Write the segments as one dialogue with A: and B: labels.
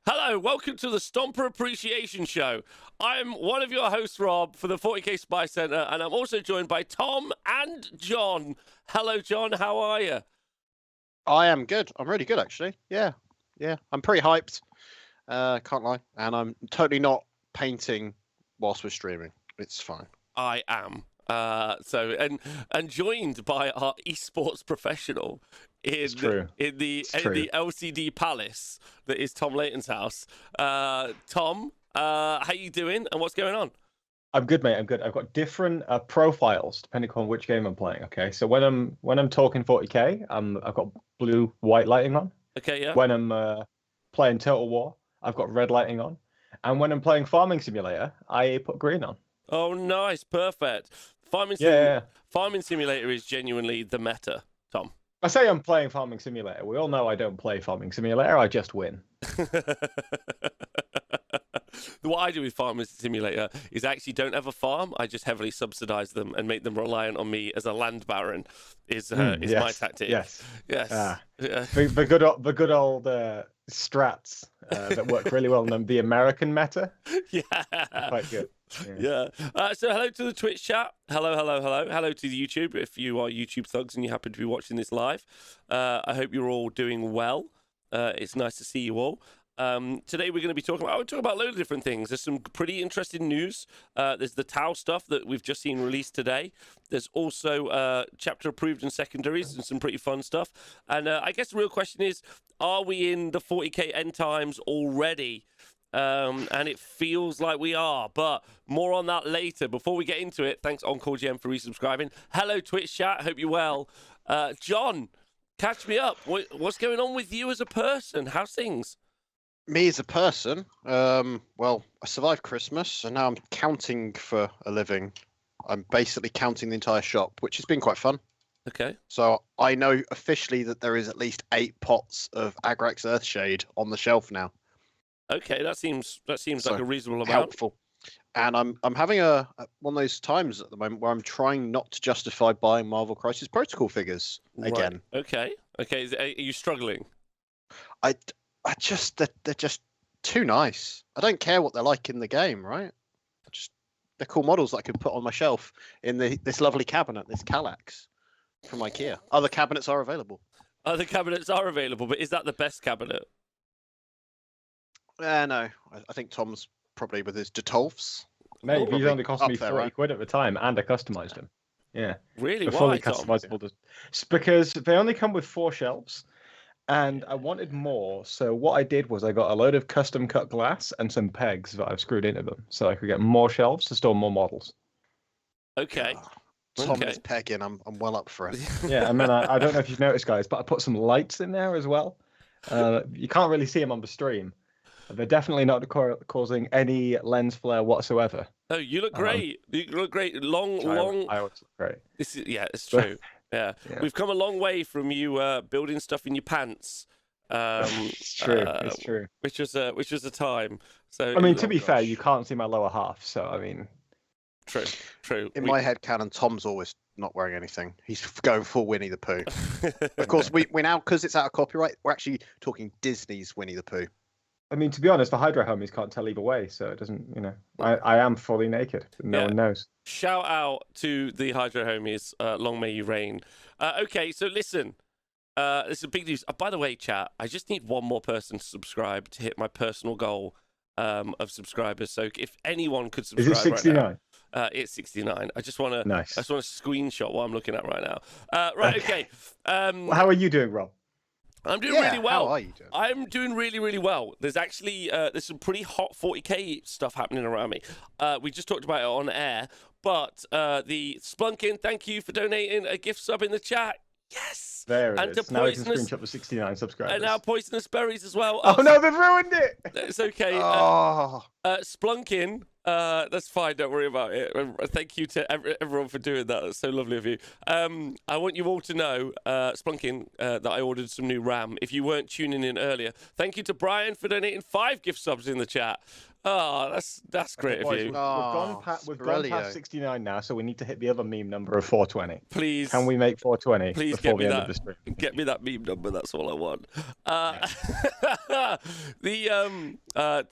A: Hello, welcome to the Stomper Appreciation Show. I'm one of your hosts, Rob, for the 40k Spy Center, and I'm also joined by Tom and John. Hello, John. How are you?
B: I am good. I'm really good, actually. Yeah. I'm pretty hyped. Can't lie. And I'm totally not painting whilst we're streaming. It's fine.
A: I am. And joined by our esports professional in the LCD Palace that is Tom Layton's house. Tom, how you doing? And what's going on?
C: I'm good, mate. I'm good. I've got different profiles depending on which game I'm playing. Okay, so when I'm talking 40k, I've got blue white lighting on.
A: Okay, yeah.
C: When I'm playing Total War, I've got red lighting on, and when I'm playing Farming Simulator, I put green on.
A: Oh, nice, perfect. Farming Simulator is genuinely the meta, Tom.
C: I say I'm playing Farming Simulator. We all know I don't play Farming Simulator. I just win.
A: What I do with Farming Simulator is I actually don't ever farm. I just heavily subsidize them and make them reliant on me as a land baron. Is my tactic.
C: Yes.
A: Yeah.
C: The good old strats that work really well in the American meta.
A: Yeah.
C: Quite good.
A: Yeah. So hello to the Twitch chat. Hello. Hello to the YouTube. If you are YouTube thugs and you happen to be watching this live, I hope you're all doing well. It's nice to see you all. Today we're going to be talking about a load of different things. There's some pretty interesting news. There's the Tau stuff that we've just seen released today. There's also chapter approved in Secondaries and some pretty fun stuff. And I guess the real question is, are we in the 40k end times already? And it feels like we are, but more on that later. Before we get into it, thanks Encore GM for resubscribing. Hello Twitch chat, hope you're well. John, catch me up. What's going on with you as a person? How's things?
B: Me as a person, well, I survived Christmas, and now I'm counting for a living. I'm basically counting the entire shop, which has been quite fun.
A: Okay.
B: So I know officially that there is at least 8 pots of Agrax Earthshade on the shelf now.
A: Okay, that seems
B: So,
A: like a reasonable amount.
B: helpful. And I'm having one of those times at the moment where I'm trying not to justify buying Marvel Crisis Protocol figures again.
A: Right. Okay. Are you struggling?
B: They're just too nice. I don't care what they're like in the game, right? They're cool models that I could put on my shelf in this lovely cabinet, this Kallax from IKEA. Other cabinets are available.
A: Other cabinets are available, but is that the best cabinet?
B: No. I think Tom's probably with his Detolfs.
C: Mate, these only cost me 40
B: right?
C: quid at the time, and I customized them. Yeah.
A: Really?
C: They're
A: Why,
C: fully customizable. It's because they only come with 4 shelves, and I wanted more. So what I did was I got a load of custom cut glass and some pegs that I've screwed into them, so I could get more shelves to store more models.
A: Okay.
B: Tom is pegging. I'm well up for it.
C: Yeah, and then I don't know if you've noticed, guys, but I put some lights in there as well. You can't really see them on the stream. They're definitely not causing any lens flare whatsoever.
A: Oh, you look great. You look great. Long.
C: I always look great.
A: It's true. Yeah. We've come a long way from you building stuff in your pants.
C: It's true. It's true.
A: Which was a time. So
C: I mean, to be fair, you can't see my lower half, so I mean.
A: True.
B: In my head canon, Tom's always not wearing anything. He's going full Winnie the Pooh. Of course, we now, because it's out of copyright, we're actually talking Disney's Winnie the Pooh.
C: I mean, to be honest, the Hydra homies can't tell either way, so it doesn't, I am fully naked. No one knows.
A: Shout out to the Hydra homies. Long may you reign. Okay, so listen. This is big news. By the way, chat, I just need one more person to subscribe to hit my personal goal of subscribers. So if anyone could subscribe,
C: is it 69?
A: Right now, it's 69. I just want to.
C: Nice.
A: I just want to screenshot what I'm looking at right now. Right. Okay.
C: How are you doing, Rob?
A: I'm doing really well.
B: How are you doing?
A: I'm doing really, really well. There's actually there's some pretty hot 40k stuff happening around me. We just talked about it on air, but the Splunkin, thank you for donating a gift sub in the chat. Yes.
C: There it
A: and
C: is. Now we can screenshot the 69 subscribers.
A: And now Poisonous Berries as well.
C: Oh no, they've ruined it.
A: It's okay. Splunkin. That's fine. Don't worry about it. Thank you to everyone for doing that. That's so lovely of you. I want you all to know, Splunkin, that I ordered some new RAM. If you weren't tuning in earlier, thank you to Brian for donating 5 gift subs in the chat. Oh, that's great of
C: Boys,
A: you.
C: we've gone
B: Aurelio.
C: past 69 now, so we need to hit the other meme number of 420.
A: Please,
C: Can we make 420
A: please
C: before
A: get me
C: the end
A: that.
C: of the stream?
A: Get me that meme number. That's all I want.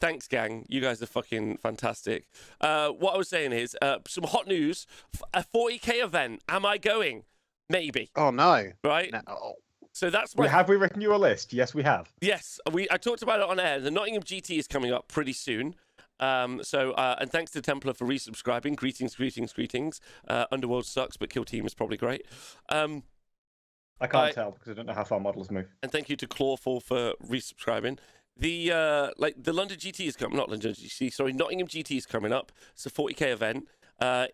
A: Thanks, gang. You guys are fucking fantastic. What I was saying is some hot news. A 40k event. Am I going? Maybe.
B: Oh no!
A: Right.
B: No.
A: So that's my.
C: Have we written you a list? Yes, we have.
A: Yes, I talked about it on air. The Nottingham GT is coming up pretty soon. And thanks to Templar for resubscribing. Greetings. Underworld sucks, but Kill Team is probably great.
C: I can't tell because I don't know how far models move.
A: And thank you to Clawful for resubscribing. The London GT is coming, not London GT, sorry, Nottingham GT is coming up. It's a 40k event.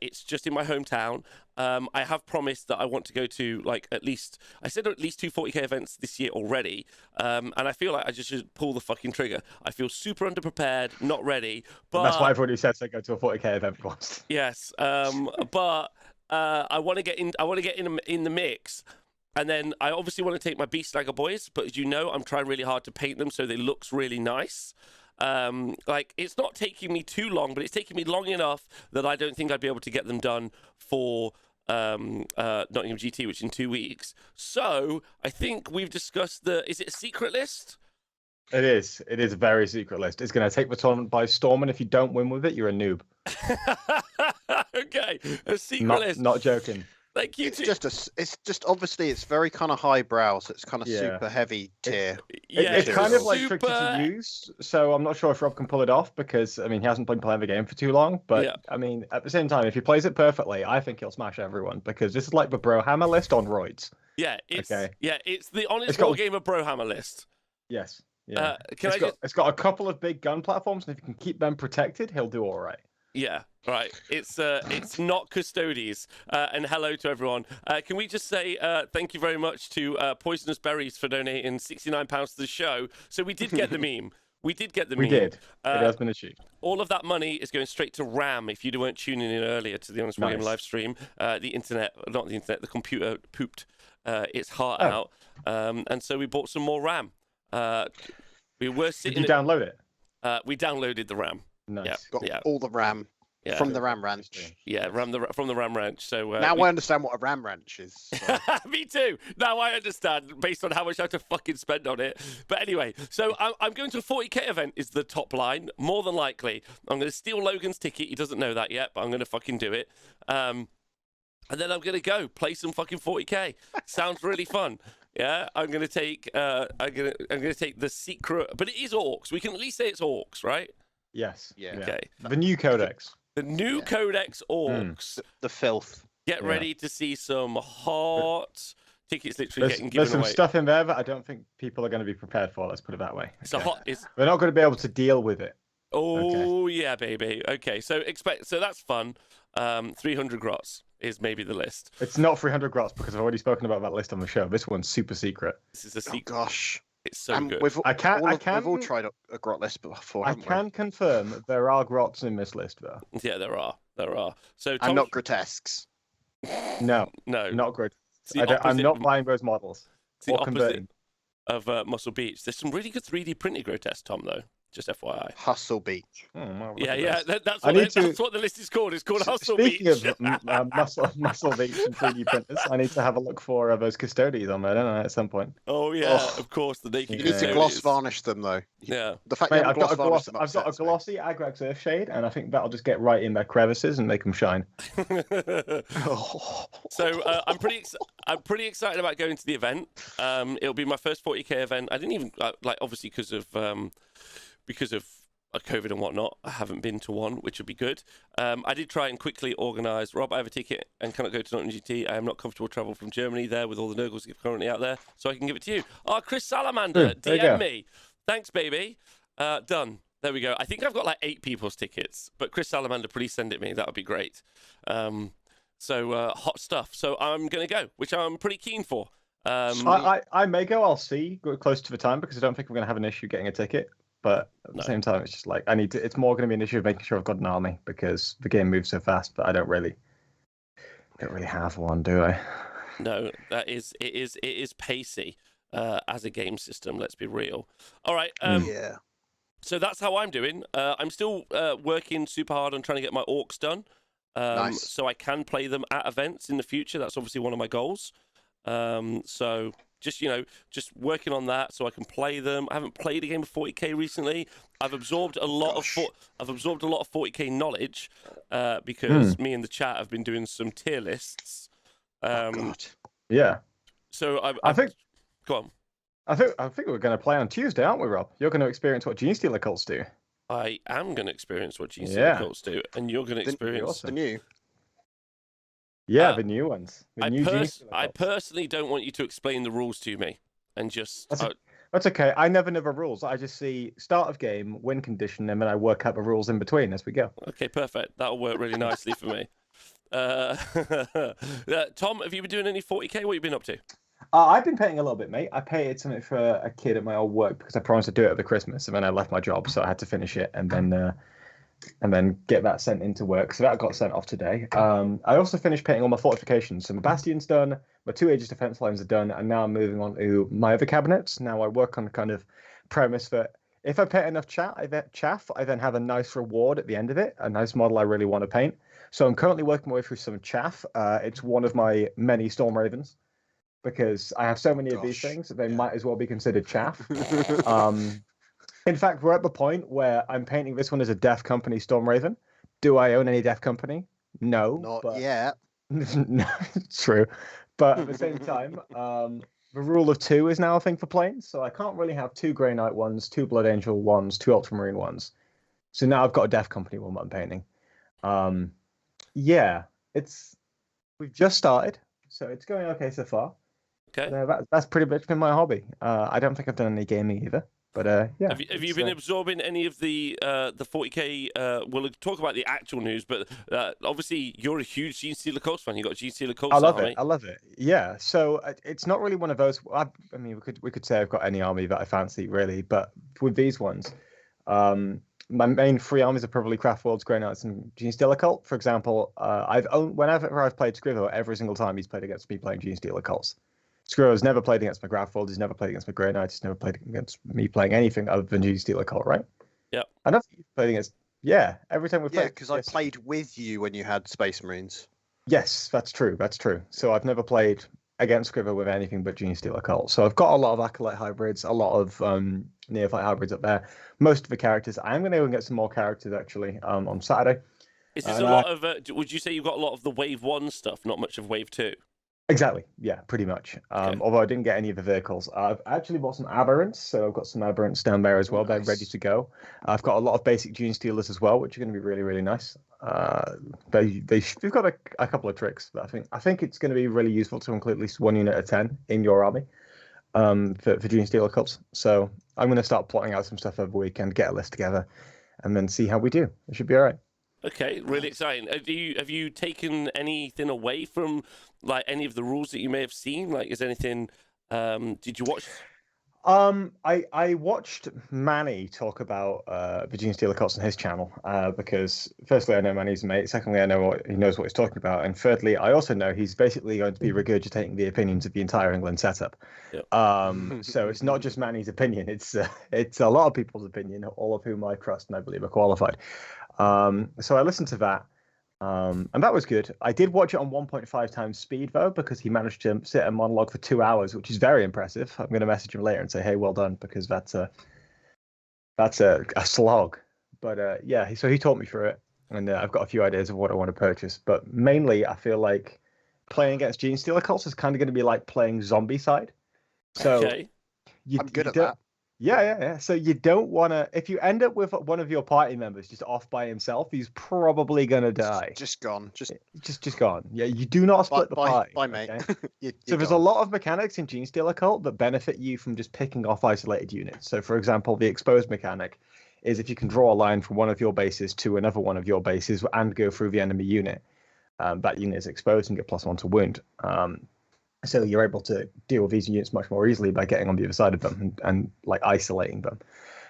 A: It's just in my hometown. I have promised that I want to go to at least 2 40k events this year already. And I feel like I just should pull the fucking trigger. I feel super underprepared, not ready. But
C: that's why I've already said to go to a 40k event, of course.
A: Yes. But I want to get in. I want to get in the mix. And then I obviously want to take my Beast Stagger boys, but as you know, I'm trying really hard to paint them so they looks really nice. It's not taking me too long, but it's taking me long enough that I don't think I'd be able to get them done for Nottingham GT, which in 2 weeks. So I think we've discussed is it a secret list?
C: It is. It is a very secret list. It's going to take the tournament by storm, and if you don't win with it, you're a noob.
A: Okay, a secret list.
C: Not joking.
A: Thank you.
B: It's just obviously it's very kind of highbrow, so it's kind of super heavy tier.
C: It's kind of like tricky to use, so I'm not sure if Rob can pull it off because I mean he hasn't been playing the game for too long. But I mean at the same time, if he plays it perfectly, I think he'll smash everyone because this is like the Brohammer list on roids.
A: Yeah, it's the honest Wargamer Brohammer list.
C: Yes. Yeah. It's got a couple of big gun platforms, and if you can keep them protected, he'll do all right.
A: Yeah, right. It's not Custodies. And hello to everyone. Can we just say thank you very much to Poisonous Berries for donating £69 to the show. So we did get the meme. We did get the meme.
C: We did. It has been achieved.
A: All of that money is going straight to RAM. If you weren't tuning in earlier to the Honest Wargamer live stream, the computer pooped its heart out. And so we bought some more RAM. We were sitting.
C: Did you download it?
A: We downloaded the RAM.
C: Nice.
B: Got all the RAM from the RAM Ranch.
A: Yeah, from the RAM Ranch. So
B: now I understand what a RAM Ranch is. So.
A: Me too. Now I understand based on how much I have to fucking spend on it. But anyway, so I'm going to a 40k event is the top line. More than likely, I'm going to steal Logan's ticket. He doesn't know that yet, but I'm going to fucking do it. And then I'm going to go play some fucking 40k. Sounds really fun. Yeah, I'm going to take the secret, but it is orcs. We can at least say it's orcs, right?
C: Yes.
B: Yeah.
A: Okay.
C: The new Codex.
A: The new Codex orcs.
B: The filth.
A: Get ready to see some hot tickets literally getting given away.
C: There's some stuff in there that I don't think people are going to be prepared for. Let's put it that way.
A: They're
C: not going to be able to deal with it.
A: Oh yeah, baby. Okay, so that's fun. 300 grots is maybe the list.
C: It's not 300 grots because I've already spoken about that list on the show. This one's super secret.
A: This is a secret.
B: Oh, gosh.
A: It's so good.
B: We've all tried a grot list before.
C: I can confirm that there are grots in this list, though.
A: Yeah, there are. So
B: I'm not grotesques.
C: No, not good. I'm not buying those models.
A: It's the opposite of Muscle Beach. There's some really good 3D printed grotesques, Tom, though. Just FYI.
B: Hustle Beach.
A: That's what the list is called. It's called Hustle Beach.
C: Speaking of Muscle Beach and 3D printers, I need to have a look for those Custodies on there, don't I, at some point?
A: Oh, yeah, of course. The naked
B: You need to gloss varnish them, though.
A: Yeah.
B: The fact
C: I've got a glossy Agrax Earthshade, and I think that'll just get right in their crevices and make them shine.
A: So I'm pretty excited about going to the event. It'll be my first 40k event. I didn't even, obviously because of COVID and whatnot, I haven't been to one, which would be good. I did try and quickly organise. Rob, I have a ticket and cannot go to Nottingham GT. I am not comfortable travel from Germany there with all the Nurgles currently out there, so I can give it to you. Oh, Chris Salamander, DM me. Thanks, baby. Done. There we go. I think I've got 8 people's tickets, but Chris Salamander, please send it me. That would be great. So hot stuff. So I'm going to go, which I'm pretty keen for.
C: I may go. I'll see close to the time because I don't think we're going to have an issue getting a ticket. But at the same time, it's just I need to. It's more going to be an issue of making sure I've got an army because the game moves so fast. But I don't really have one, do I?
A: No, it is pacey as a game system. Let's be real. All right. So that's how I'm doing. I'm still working super hard on trying to get my orcs done,
B: Nice.
A: so I can play them at events in the future. That's obviously one of my goals. So just just working on that so I can play them. I haven't played a game of 40k recently. I've absorbed a lot of 40k knowledge because me and the chat have been doing some tier lists.
B: Oh God.
C: Yeah.
A: So
C: I think.
A: Go on.
C: I think we're going to play on Tuesday, aren't we, Rob? You're going to experience what Genesteal Occults do.
A: I am going to experience what Genesteal Occults do, and you're going to experience
B: the new.
C: Yeah, the new ones.
A: I personally don't want you to explain the rules to me, and just.
C: That's okay. I never know the rules. I just see start of game, win condition, and then I work out the rules in between as we go.
A: Okay, perfect. That'll work really nicely for me. Tom, have you been doing any 40k? What have you been up to?
C: I've been painting a little bit, mate. I painted something for a kid at my old work because I promised to do it over Christmas, and then I left my job, so I had to finish it and then get that sent into work. So that got sent off today. I also finished painting all my fortifications. So my bastion's done, my 2 Aegis defense lines are done, and now I'm moving on to my other cabinets. Now I work on the kind of premise that if I paint enough chaff, I then have a nice reward at the end of it, a nice model I really want to paint. So I'm currently working my way through some chaff. It's one of my many Storm Ravens, because I have so many of these things that they might as well be considered chaff. In fact, we're at the point where I'm painting this one as a Death Company Storm Raven. Do I own any Death Company? No.
B: Not yet.
C: No, it's true. But at the same time, the rule of 2 is now a thing for planes. So I can't really have 2 Grey Knight ones, 2 Blood Angel ones, 2 Ultramarine ones. So now I've got a Death Company one that I'm painting. Yeah, we've just started, so it's going okay so far.
A: Okay.
C: That's pretty much been my hobby. I don't think I've done any gaming either, but yeah.
A: Have you been absorbing any of the 40k? We'll talk about the actual news, but obviously you're a huge Genesteal Occult fan. You got Genesteal Occult.
C: I love it. Yeah. So it's not really one of those. I mean, we could say I've got any army that I fancy really, but with these ones, my main 3 armies are probably Craftworlds, Grey Knights, and Genesteal Occult. For example, whenever I've played Scrivo, every single time he's played against me playing Genesteal Occults. Scrivo's never played against my Craftworld. He's never played against my Grey Knights. He's never played against me playing anything other than Genesteal Occult, right?
A: Yeah.
C: I don't think he's played against. Yeah, every time we've played.
B: Yeah, because I played with you when you had Space Marines.
C: Yes, that's true. That's true. So I've never played against Scrivo with anything but Genesteal Occult. So I've got a lot of Acolyte hybrids, a lot of Neophyte hybrids up there. Most of the characters. I'm going to go and get some more characters actually on Saturday.
A: Is this a lot of? Would you say you've got a lot of the Wave 1 stuff, not much of Wave 2?
C: Exactly. Yeah, pretty much.
A: Okay.
C: Although I didn't get any of the vehicles. I've actually bought some Aberrants, so I've got some Aberrants down there as well. Nice. They're ready to go. I've got a lot of basic Genestealers as well, which are going to be really, really nice. We've got a couple of tricks, but I think it's going to be really useful to include at least 1 unit of 10 in your army for Genesteal Occults. So I'm going to start plotting out some stuff over the weekend, get a list together, and then see how we do. It should be all right.
A: Okay, really exciting. Have you taken anything away from like any of the rules that you may have seen? Like, is anything? Did you watch?
C: I watched Manny talk about the Genesteal Occults on his channel because firstly I know Manny's a mate. Secondly, I know he knows what he's talking about, and thirdly, I also know he's basically going to be regurgitating the opinions of the entire England setup. Yep. So it's not just Manny's opinion; it's a lot of people's opinion, all of whom I trust and I believe are qualified. So I listened to that, and that was good. I did watch it on 1.5 times speed though, because he managed to sit a monologue for 2 hours, which is very impressive. I'm going to message him later and say, hey, well done, because that's a slog. But yeah, so he taught me through it, and I've got a few ideas of what I want to purchase. But mainly, I feel like playing against Genesteal Occults is kind of going to be like playing Zombicide. So
A: okay.
B: I'm good at that.
C: Yeah. So you don't want to. If you end up with one of your party members just off by himself, he's probably gonna die.
B: Just gone.
C: Just gone. Yeah, you do not split the party.
B: Bye, mate.
C: Okay? So there's a lot of mechanics in Genesteal Occult that benefit you from just picking off isolated units. So, for example, the exposed mechanic is if you can draw a line from one of your bases to another one of your bases and go through the enemy unit, that unit is exposed and get +1 to wound. So you're able to deal with these units much more easily by getting on the other side of them and like isolating them.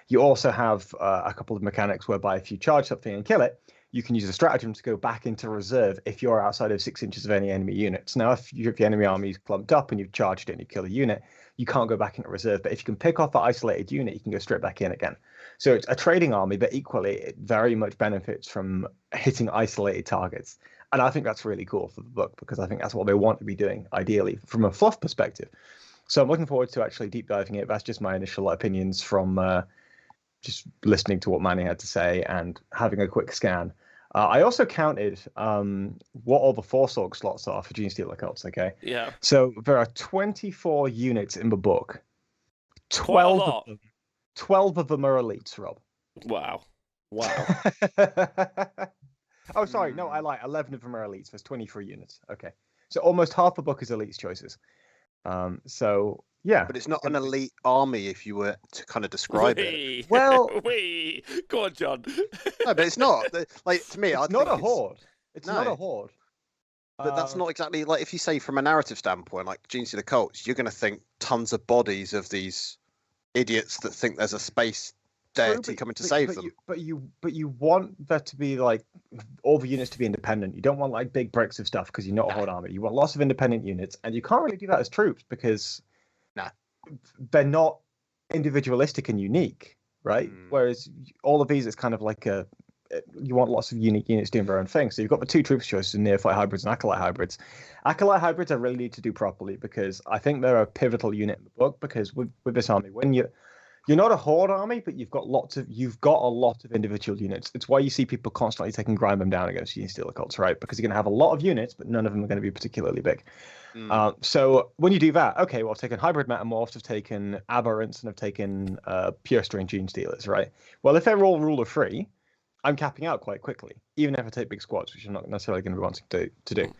C: You also have a couple of mechanics whereby if you charge something and kill it, you can use a stratagem to go back into reserve if you're outside of 6 inches of any enemy units. Now, if the enemy army is clumped up and you've charged it and you kill a unit, you can't go back into reserve. But if you can pick off that isolated unit, you can go straight back in again. So it's a trading army, but equally it very much benefits from hitting isolated targets. And I think that's really cool for the book because I think that's what they want to be doing, ideally, from a fluff perspective. So I'm looking forward to actually deep diving it. That's just my initial opinions from just listening to what Manny had to say and having a quick scan. I also counted what all the Force Org slots are for Genesteal Occults, okay?
A: Yeah.
C: So there are 24 units in the book.
A: Quite a lot.
C: 12 of them are elites, Rob.
A: Wow. Wow.
C: Oh, sorry. No, I lie. 11 of them are elites. There's 23 units. Okay. So almost half the book is elites choices. So, yeah.
B: But it's not an elite army if you were to kind of describe it.
C: Well...
A: Go on, John.
B: No, but it's not. Like, to me,
C: it's not a horde. It's not a horde.
B: But that's not exactly like if you say from a narrative standpoint, like Genesteal Occults, you're going to think tons of bodies of these idiots that think there's a space deity coming to save them.
C: But you want that to be like all the units to be independent. You don't want like big breaks of stuff because you're not a horde army. You want lots of independent units, and you can't really do that as troops because they're not individualistic and unique, right? Whereas all of these is kind of like you want lots of unique units doing their own thing. So you've got the two troops choices in neophyte hybrids and acolyte hybrids. Acolyte hybrids I really need to do properly because I think they're a pivotal unit in the book because with this army, when you're not a horde army, but you've got a lot of individual units. It's why you see people constantly grind them down against Genesteal Occults, right? Because you're going to have a lot of units, but none of them are going to be particularly big. So when you do that, okay, well, I've taken hybrid metamorphs, I've taken aberrants, and I've taken pure strain Genestealers, right? Well, if they're all ruler free, I'm capping out quite quickly, even if I take big squads, which I'm not necessarily going to be wanting to do.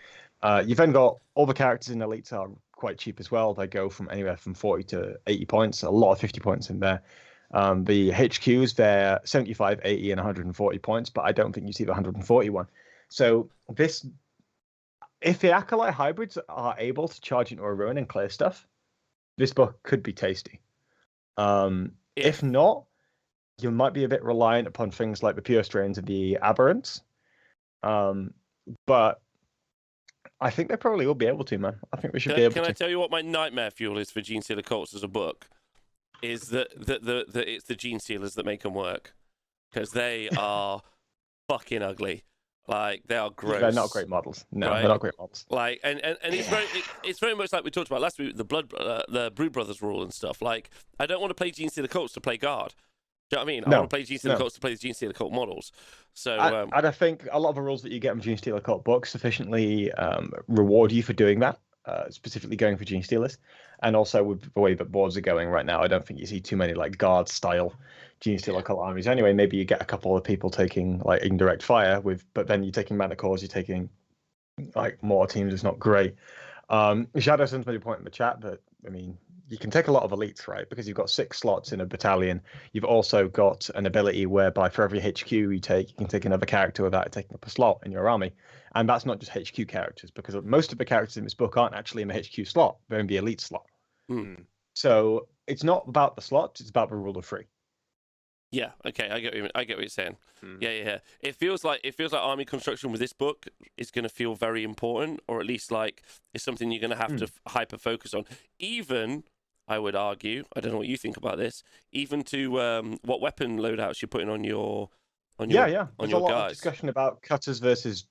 C: You've then got all the characters in elites are quite cheap as well. They go from anywhere from 40 to 80 points, a lot of 50 points in there. The HQs, they're 75, 80, and 140 points, but I don't think you see the 141. So if the Acolyte hybrids are able to charge into a ruin and clear stuff, this book could be tasty. If not, you might be a bit reliant upon things like the pure strains and the aberrants. But I think they probably will be able to, man. I think we should be able to.
A: Can I tell you what my nightmare fuel is for Genesteal Occults as a book? Is that it's the Genestealers that make them work. Because they are fucking ugly. Like, they are gross.
C: They're not great models. No,
A: right?
C: They're not great models.
A: Like, and it's very much like we talked about last week, the Brood Brothers rule and stuff. Like, I don't want to play Genesteal Occults to play Guard. Do you know what I mean? I want to play Genesteal Occults to play the Genesteal Occult models. So,
C: and I think a lot of the rules that you get from Genesteal Occult books sufficiently reward you for doing that, specifically going for Genestealers. And also with the way that boards are going right now, I don't think you see too many like Guard-style Genesteal Occult armies. Anyway, maybe you get a couple of people taking like indirect fire but then you're taking Mana Cores, you're taking like more teams. It's not great. Shadow sends me a point in the chat that, I mean, you can take a lot of elites, right? Because you've got 6 slots in a battalion. You've also got an ability whereby for every HQ you can take another character without taking up a slot in your army. And that's not just HQ characters, because most of the characters in this book aren't actually in the HQ slot. They're in the elite slot. So it's not about the slots, it's about the rule of 3.
A: Yeah, okay, I get what you're saying. Yeah. It feels like army construction with this book is going to feel very important, or at least like it's something you're going to have to hyper focus on. Even, I would argue, I don't know what you think about this, even to what weapon loadouts you're putting on your
C: There's a lot of discussion about cutters versus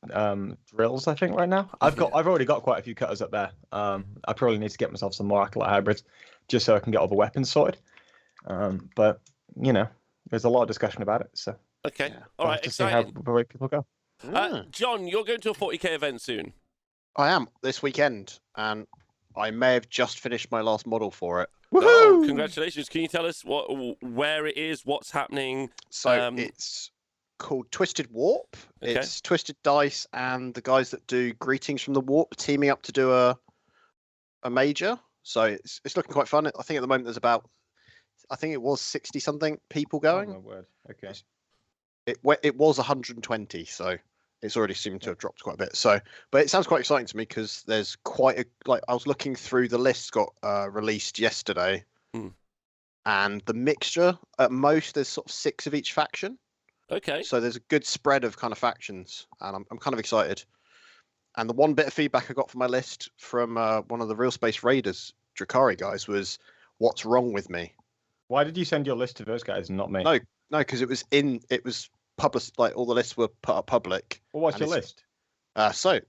C: drills, I think, right now. I've already got quite a few cutters up there. I probably need to get myself some more acolyte hybrids just so I can get all the weapons sorted. But you know, there's a lot of discussion about it. So
A: okay, all right,
C: to see how the way people go.
A: John, you're going to a 40k event soon.
B: I am this weekend, and I may have just finished my last model for it.
C: Woohoo!
A: Oh, congratulations! Can you tell us where it is, what's happening?
B: So it's called Twisted Warp.
A: Okay.
B: It's Twisted Dice and the guys that do Greetings from the Warp teaming up to do a major. So it's looking quite fun. I think at the moment there's about, I think it was 60 something people going.
C: Oh my word. Okay.
B: It was 120, so it's already seemed to have dropped quite a bit. So, but it sounds quite exciting to me because there's quite I was looking through the list got released yesterday, and the mixture at most there's sort of 6 of each faction.
A: Okay.
B: So there's a good spread of kind of factions, and I'm kind of excited. And the one bit of feedback I got from my list from one of the Real Space Raiders Drakari guys was, "What's wrong with me?"
C: Why did you send your list to those guys and not me?
B: No, No, because it was published. Like all the lists were put up public.
C: Well, what's
B: and
C: your
B: it's-
C: list?
B: So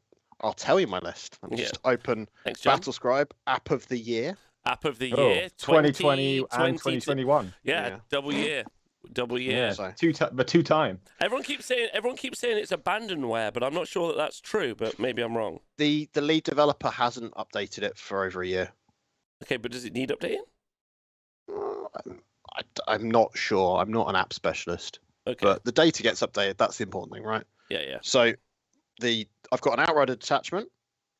B: I'll tell you my list. Let me
A: Yeah.
B: just open
A: Thanks, John.
B: Battlescribe App of the Year.
A: App of the
C: Oh,
A: year,
C: 2020 and
A: 2022.
C: 2021.
A: Yeah,
B: Yeah.
A: double year. Double year.
C: Yeah,
B: So-
C: two time.
A: Everyone keeps saying it's abandonware, but I'm not sure that that's true. But maybe I'm wrong.
B: The lead developer hasn't updated it for over a year.
A: Okay, but does it need updating?
B: I'm not sure. I'm not an app specialist,
A: Okay.
B: but the data gets updated. That's the important thing, right?
A: Yeah.
B: So I've got an Outrider detachment,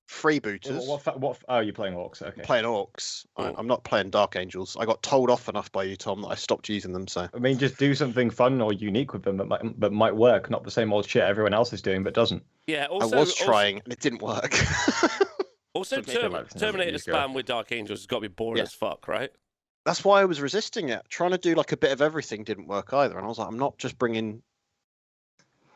B: freebooters.
C: Oh, you're playing Orcs. Okay.
B: Playing Orcs.
A: Oh.
B: I'm not playing Dark Angels. I got told off enough by you, Tom, that I stopped using them. So
C: I mean, just do something fun or unique with them that might work. Not the same old shit everyone else is doing, but doesn't.
A: Yeah. Also,
B: I was trying, and it didn't work.
A: Also,
C: So maybe like
A: Terminator
C: years ago.
A: spam with Dark Angels has got to be boring
B: Yeah.
A: as fuck, right?
B: That's why I was resisting it. Trying to do like a bit of everything didn't work either. And I was like, I'm not just bringing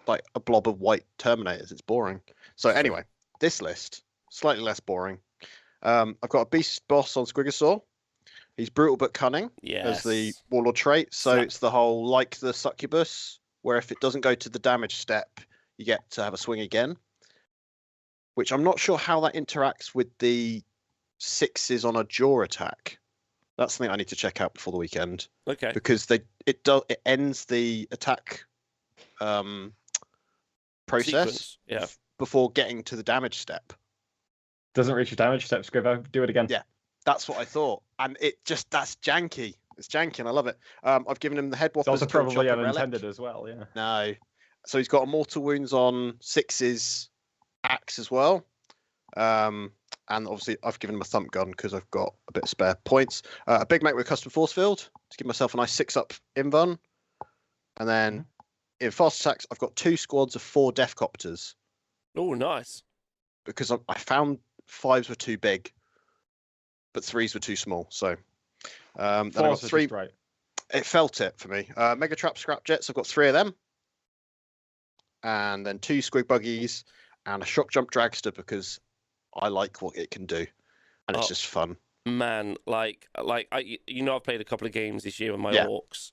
B: like a blob of white Terminators. It's boring. So anyway, this list, slightly less boring. I've got a beast boss on Squigosaur. He's brutal but cunning
A: Yes.
B: as the warlord trait. So
A: Suck-
B: it's the whole like the succubus, where if it doesn't go to the damage step, you get to have a swing again. Which I'm not sure how that interacts with the 6s on a jaw attack. That's something I need to check out before the weekend
A: Okay.
B: because it ends the attack process
A: Sequence, yeah.
B: before getting to the damage step.
C: Doesn't reach your damage steps. Go back, do it again.
B: Yeah. That's what I thought, and that's janky. It's janky, and I love it. I've given him the head
C: It's
B: whoppers.
C: also probably
B: Chopper relic.
C: unintended as well. Yeah.
B: No, so he's got immortal wounds on 6's axe as well. And obviously I've given him a thump gun because I've got a bit of spare points. A big mate with a custom force field to give myself a nice 6-up invuln. And then in fast attacks, I've got 2 squads of 4 death copters
A: Oh, nice.
B: because I found 5s were too big, but 3s were too small. So then I got
C: Force is
B: 3.
C: just right.
B: It felt it for me. Mega Trap Scrap Jets, I've got 3 of them. And then 2 Squig Buggies and a Shock Jump Dragster because I like what it can do. And it's just fun.
A: Man, like I've played a couple of games this year with my
B: Yeah.
A: orcs,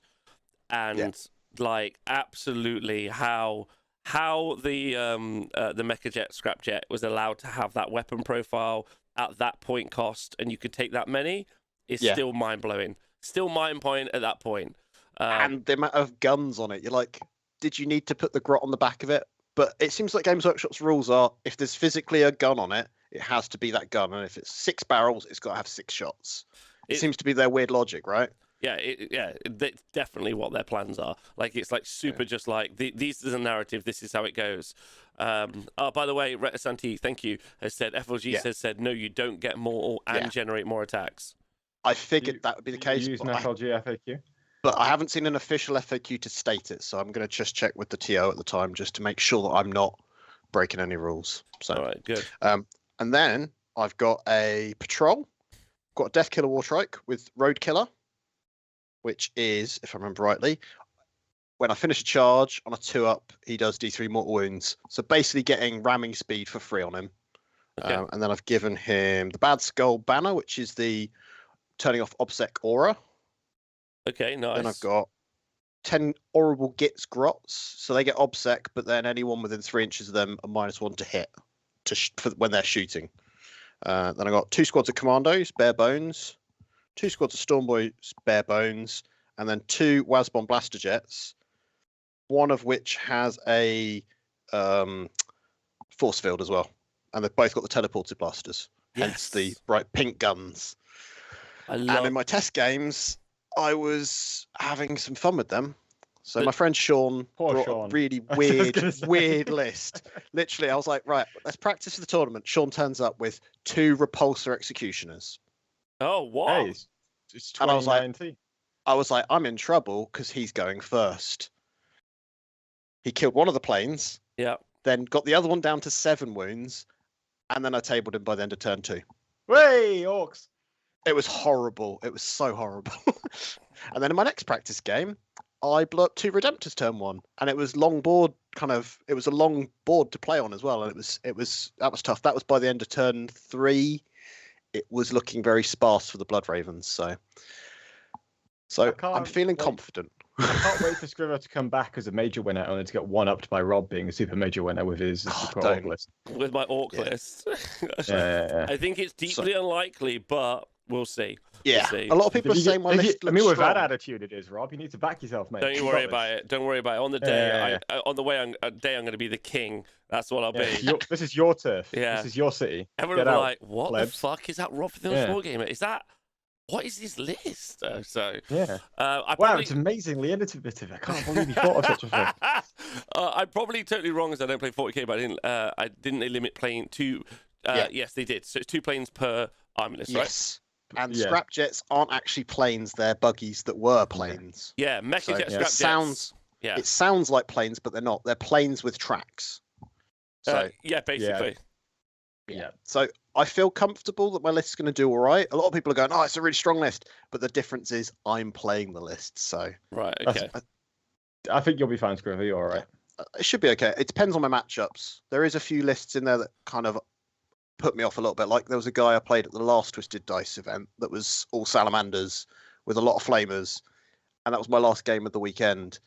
A: and like absolutely how the Mecha Jet Scrapjet was allowed to have that weapon profile at that point cost, and you could take that many is still mind blowing. Still mind blowing at that point.
B: And the amount of guns on it, you're like, did you need to put the grot on the back of it? But it seems like Games Workshop's rules are if there's physically a gun on it, it has to be that gun, and if it's 6 barrels, it's got to have 6 shots. It seems to be their weird logic, right?
A: Yeah, it's definitely what their plans are. Like it's like super, just like these is a narrative. This is how it goes. Oh, by the way, Retasanti, thank you, has said FLG has said no, you don't get more and generate more attacks.
B: I figured that would be the case.
C: You use an FLG FAQ?
B: But I haven't seen an official FAQ to state it, so I'm going to just check with the TO at the time just to make sure that I'm not breaking any rules. So,
A: all right, good.
B: And then I've got a patrol, got a Death Killer Warstrike with Road Killer, which is, if I remember rightly, when I finish a charge on a 2-up, he does D3 mortal wounds. So basically getting ramming speed for free on him.
A: Okay.
B: And then I've given him the Bad Skull Banner, which is the turning off OBSEC aura.
A: Okay, nice.
B: Then I've got 10 Horrible Gits Grots. So they get OBSEC, but then anyone within 3 inches of them are -1 to hit for when they're shooting. Then I got 2 squads of Commandos, bare bones. 2 squads of Stormboys, bare bones. And then 2 Wasbomb Blaster Jets. One of which has a force field as well. And they've both got the teleported blasters. Hence the bright pink guns. And in my test games, I was having some fun with them. So my friend Sean brought
C: Sean.
B: a really
C: I was gonna say.
B: weird list. Literally, I was like, right, let's practice for the tournament. Sean turns up with 2 Repulsor Executioners.
A: Oh, wow.
C: Hey, it's
B: And I was like,
C: 2019.
B: I'm in trouble because he's going first. He killed one of the planes,
A: Yeah.
B: then got the other one down to 7 wounds, and then I tabled him by the end of turn 2.
C: Way, Orcs!
B: It was horrible. It was so horrible. And then in my next practice game, I blew up 2 Redemptors turn 1, and it was long board it was a long board to play on as well, and that was tough. That was by the end of turn 3. It was looking very sparse for the Blood Ravens, so I'm feeling confident.
C: I can't wait for Scriver to come back as a major winner, only to get one-upped by Rob being a super major winner with his secret org list.
A: With my orc
B: Yeah.
A: list.
C: Yeah.
A: I think it's deeply unlikely, but we'll see.
B: Yeah,
A: We'll see.
B: a lot of people are saying my list
C: I
B: looks
C: mean, with
B: strong.
C: that attitude, it is, Rob. You need to back yourself, mate.
A: Don't you
C: You
A: worry
C: got
A: about
C: this.
A: it. Don't worry about it. On the day,
C: Yeah.
A: on the day, I'm going to be the king. That's what I'll
C: Yeah,
A: be.
C: this is your turf.
A: Yeah.
C: This is your city.
A: Everyone
C: Get
A: will be
C: out,
A: like, "What
C: plebs."
A: the fuck is that Rob from the
C: Yeah.
A: Wargamer? Is that what is his list?" So,
C: Yeah.
A: I
C: Wow,
A: probably...
C: it's amazingly innovative. I can't believe you thought of such a thing.
A: I'm probably totally wrong as I don't play 40k, but I didn't they limit playing two? Yes, they did. So it's 2 planes per army list, right?
B: Yes. And
C: Yeah.
B: scrapjets aren't actually planes; they're buggies that were planes.
A: Yeah, mecha
B: So
A: jet
B: it
A: scrap
B: sounds
A: jets.
B: it sounds like planes, but they're not. They're planes with tracks. So
A: Yeah, basically.
C: Yeah.
B: So I feel comfortable that my list is going to do all right. A lot of people are going, "Oh, it's a really strong list," but the difference is I'm playing the list, so
A: Right.
C: That's-
A: Okay.
C: I think you'll be fine, Scriver. You're all right.
B: it should be okay. It depends on my matchups. There is a few lists in there that kind of put me off a little bit. Like there was a guy I played at the last Twisted Dice event that was all salamanders with a lot of flamers, and that was my last game of the weekend.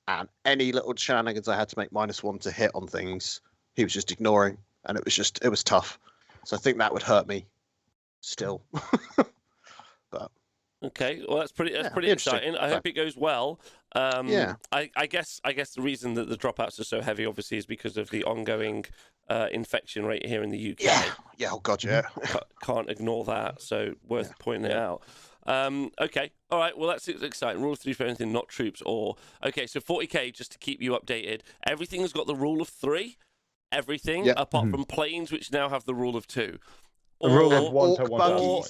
B: And any little shenanigans I had to make -1 to hit on things, he was just ignoring, and it was tough. So I think that would hurt me still.
A: Okay. Well, that's pretty
B: be interesting.
A: exciting. I hope it goes well.
B: Yeah.
A: I guess the reason that the dropouts are so heavy, obviously, is because of the ongoing infection rate here in the UK.
B: Yeah. Oh God, yeah.
A: Can't ignore that. So worth pointing it out. Okay. All right. Well, that's exciting. Rule of 3 for anything, not troops or... Okay, so 40k, just to keep you updated. Everything's got the rule of 3. Everything,
B: Yep.
A: apart from planes, which now have the rule of 2.
C: A rule of
B: Or
C: 1 to
B: orc
C: 1.
B: buggies.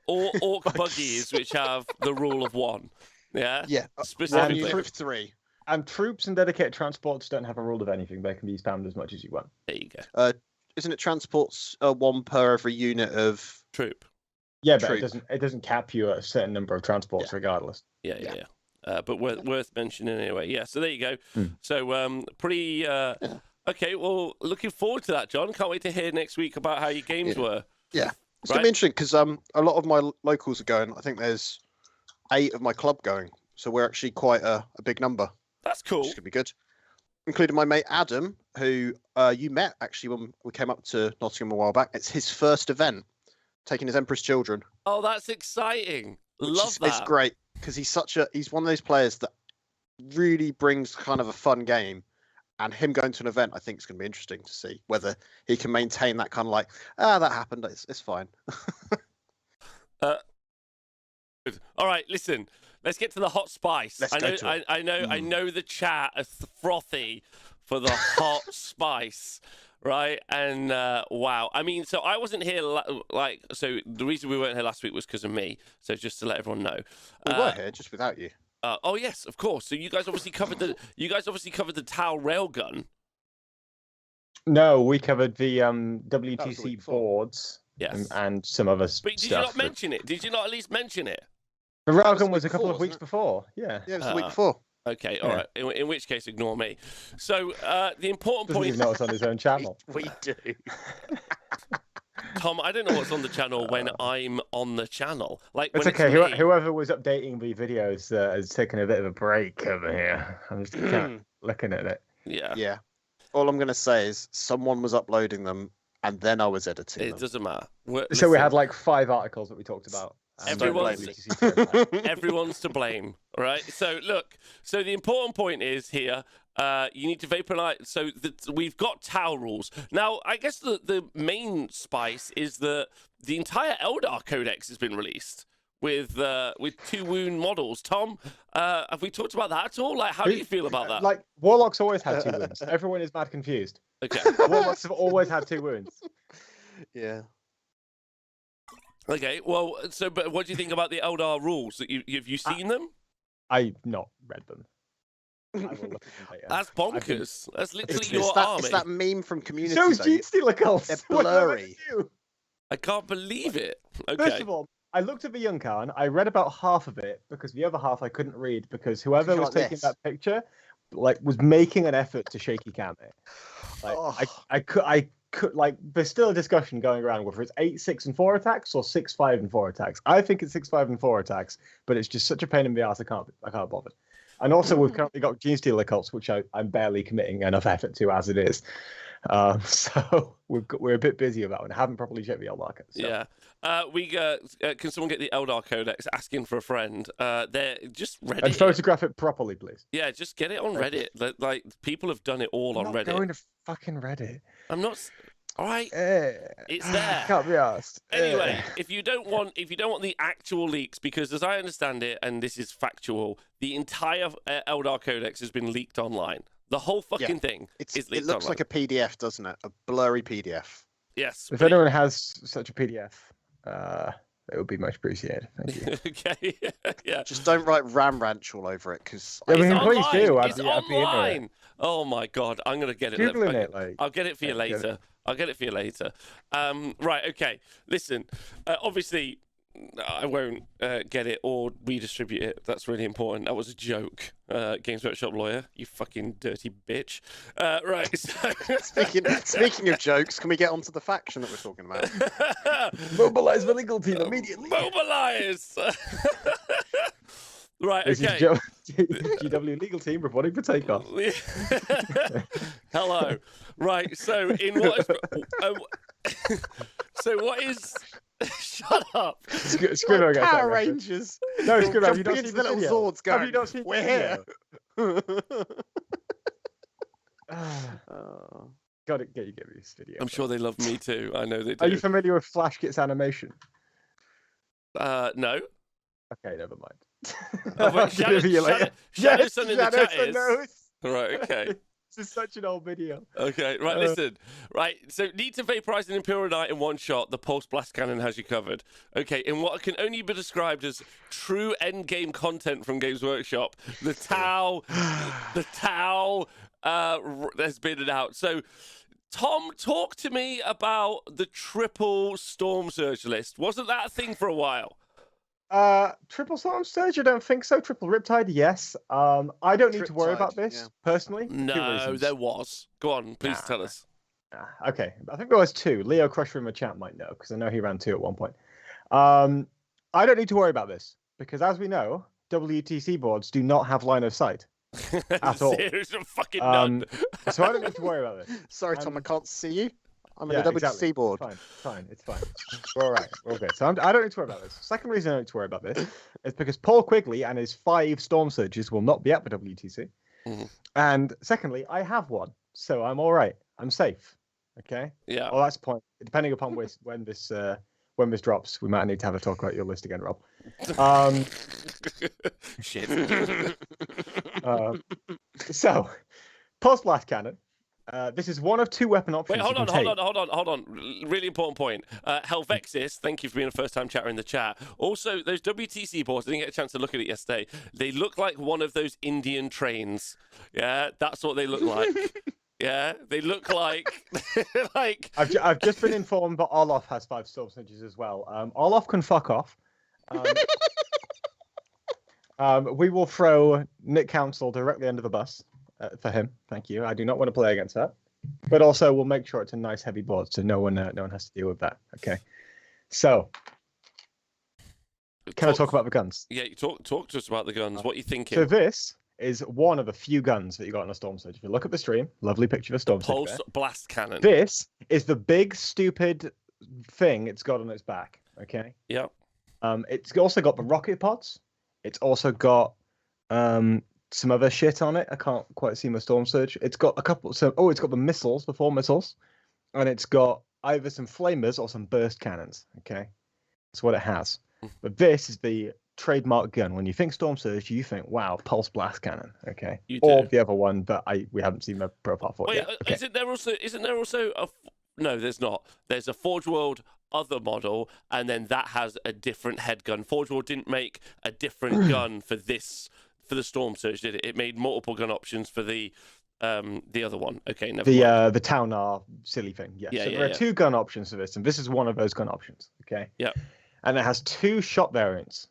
A: Or orc buggies, which have the rule of 1. Yeah?
B: Yeah.
A: Specifically.
B: Rule of 3.
C: And troops and dedicated transports don't have a rule of anything. They can be spammed as much as you want.
A: There you go.
B: Isn't it transports 1 per every unit of?
A: Troop.
C: Yeah, but
B: Troop.
C: it doesn't cap you at a certain number of transports regardless.
A: Yeah. But worth mentioning anyway. Yeah, so there you go. So pretty... Okay, well, looking forward to that, John. Can't wait to hear next week about how your games were.
B: Yeah. It's going to be interesting because a lot of my locals are going. I think there's 8 of my club going. So we're actually quite a big number.
A: That's cool.
B: Which is going to be good. Including my mate Adam, who you met actually when we came up to Nottingham a while back. It's his first event, taking his Emperor's Children.
A: Oh, that's exciting. Love that.
B: It's great because he's one of those players that really brings kind of a fun game. And him going to an event, I think, is going to be interesting to see whether he can maintain that kind of like, that happened, it's fine.
A: Good. All right, listen. Let's get to the hot spice.
B: Let's go to it.
A: I know the chat is frothy for the hot spice, right? And wow, I mean, so I wasn't here. So the reason we weren't here last week was because of me. So just to let everyone know,
B: We were here just without you.
A: Oh yes, of course. So you guys obviously covered the Tau railgun.
C: No, we covered the
B: the week
C: WTC
B: before.
C: boards.
A: Yes.
C: And some other
A: But did
C: stuff.
A: you not mention it? Did you not at least mention it?
C: The
B: was
C: railgun
B: the
C: was a
B: week
C: couple
B: before,
C: of weeks
B: wasn't it?
C: before. Yeah.
B: Yeah, it was the week before.
A: Okay, all right. In which case, ignore me. So the important
C: Doesn't
A: point,
C: even know it's on his own channel.
B: We do.
A: Tom, I don't know what's on the channel when I'm on the channel. Like
C: It's
A: when
C: okay.
A: me.
C: Whoever was updating the videos has taken a bit of a break over here. I'm just kind of looking at it.
A: Yeah.
B: Yeah. All I'm going to say is someone was uploading them and then I was editing
A: It
B: them.
A: doesn't matter.
C: So we had like 5 articles that we talked about.
A: Everyone's-
C: WTC.
A: Everyone's to blame, right? So look, so the important point is here, you need to vaporize. So we've got Tau rules. Now, I guess the main spice is that the entire Eldar Codex has been released with 2 wound models. Tom, have we talked about that at all? Like, how do you feel about that?
C: Like, Warlocks always had 2 wounds. Everyone is mad confused.
A: Okay.
C: Warlocks have always had 2 wounds.
B: Yeah.
A: Okay. Well, but what do you think about the Eldar rules? Have you seen them?
C: I've not read them. I will look at them later.
A: That's bonkers. That's literally
B: It's
A: your
B: that,
A: army.
B: it's that meme from Community.
C: So is
B: though.
C: Genesteal Occult.
B: They're
C: What am I meant
B: blurry.
C: to do?
A: I can't believe it. Okay.
C: First of all, I looked at the Yunkan. I read about half of it because the other half I couldn't read because whoever
B: You're
C: was
B: like
C: taking
B: this.
C: that picture, like, was making an effort to shaky cam it. Like,
B: Oh.
C: I could like. There's still a discussion going around whether it's 8, 6, and 4 attacks or 6, 5, and 4 attacks. I think it's 6, 5, and 4 attacks, but it's just such a pain in the ass. I can't bother. And also, we've currently got Genesteal Occults, which I'm barely committing enough effort to as it is. So we're a bit busy about it. I haven't properly checked the Eldar market. So.
A: Yeah. Can someone get the Eldar Codex? Asking for a friend. They're just Reddit.
C: And photograph it properly, please.
A: Yeah, just get it on Reddit. Like people have done it all on Reddit.
C: I'm not going to fucking Reddit.
A: I'm not. All right, it's there.
C: Can't be asked.
A: Anyway, if you don't want the actual leaks, because as I understand it, and this is factual, the entire Eldar Codex has been leaked online. The whole fucking thing is leaked
B: It looks
A: online.
B: like a PDF, doesn't it? A blurry PDF.
A: Yes.
C: If anyone has such a PDF, it would be much appreciated. Thank you.
A: Okay. Yeah.
B: Just don't write Ram Ranch all over it, because
C: Yeah,
A: It's
C: please
A: online.
C: do.
A: It's
C: I'd be into it.
A: online. Oh my god, I'm gonna get it.
C: Googling it, like.
A: I'll get it for you later. I'll get it for you later. Right, okay. Listen, obviously, I won't get it or redistribute it. That's really important. That was a joke. Games Workshop lawyer, you fucking dirty bitch. Right. So...
B: speaking of jokes, can we get onto the faction that we're talking about?
C: Mobilize the legal team immediately.
A: Mobilize. Right,
C: This
A: okay.
C: is GW legal team reporting for takeoff.
A: Hello. Right, so in what is... so what is... Shut up.
C: Scribble
B: Like Power Rangers.
C: No, Scribble, have you
B: Jumping
C: not
B: into
C: seen
B: the
C: the
B: little
C: video?
B: Zords going,
C: Have you not seen
B: we're
C: the
B: here.
C: video? Gotta get you this video.
A: I'm sure they love me too. I know they do.
C: Are you familiar with Flash Gets animation?
A: No.
C: Okay, never mind.
A: Oh, wait,
C: I'll give you later.
A: Shadow Son in the
C: Shadow
A: chat
C: Son
A: is.
C: knows.
A: Right, okay.
C: This is such an old video.
A: Okay, right, listen. Right, so need to vaporize an Imperial Knight in one shot. The Pulse Blast Cannon has you covered. Okay, in what can only be described as true endgame content from Games Workshop, the Tau has been out. So, Tom, talk to me about the triple Storm Surge list. Wasn't that a thing for a while?
C: Triple Storm Surge? I don't think so. Triple Riptide, yes. I don't need to worry about
B: Riptide,
C: this personally. Two
A: No,
C: reasons.
A: there was. Go on, please tell us.
C: Okay, I think there was two. Leo Crusher in the chat might know because I know he ran two at one point. I don't need to worry about this because, as we know, WTC boards do not have line of sight at all.
A: There's a fucking none.
C: So I don't need to worry about this.
B: Sorry, Tom, I can't see you. I'm
C: Yeah,
B: in the WTC
C: exactly.
B: board.
C: Fine, it's fine. We're all right. We're okay. So I don't need to worry about this. Second reason I don't need to worry about this is because Paul Quigley and his 5 Storm Surges will not be at the WTC.
A: Mhm.
C: And secondly, I have one, so I'm all right. I'm safe. Okay.
A: Yeah.
C: Well, that's the point. Depending upon when this drops, we might need to have a talk about your list again, Rob.
A: Shit.
C: So, Pulse Blast Cannon. This is one of 2 weapon options.
A: Wait, hold
C: you can
A: on.
C: take.
A: Really important point. Helvexis, thank you for being a first-time chatter in the chat. Also, those WTC boards, I didn't get a chance to look at it yesterday. They look like one of those Indian trains. Yeah, that's what they look like. Yeah, they look like like.
C: I've just been informed that Olaf has 5 Storm Surges as well. Olaf can fuck off. We will throw Nick Council directly under the bus for him. Thank you. I do not want to play against that. But also, we'll make sure it's a nice heavy board, so no one has to deal with that. Okay. So, can I talk about the guns?
A: Yeah, you talk to us about the guns. What are you thinking?
C: So this is one of the few guns that you got on a Storm Surge. If you look at the stream, lovely picture of a Storm Surge.
A: Pulse Blast Cannon.
C: This is the big stupid thing it's got on its back. Okay.
A: Yeah.
C: It's also got the rocket pods. It's also got some other shit on it. I can't quite see my Storm Surge. It's got a couple. It's got the missiles, the 4 missiles, and it's got either some flamers or some burst cannons. Okay, that's what it has. But this is the trademark gun. When you think Storm Surge, you think, wow, Pulse Blast Cannon. Okay,
A: You
C: or
A: do.
C: the other one, but we haven't seen the profile for it
A: Wait,
C: yet. Okay.
A: isn't there also a? No, there's not. There's a Forge World other model, and then that has a different head gun. Forge World didn't make a different gun for the Storm Surge, did it? It made multiple gun options for the other one. Okay, never mind.
C: The Taunar silly thing. Yes.
A: Yeah,
C: So
A: yeah,
C: there are
A: yeah.
C: 2 gun options for this, and this is one of those gun options. Okay.
A: Yeah.
C: And it has 2 shot variants.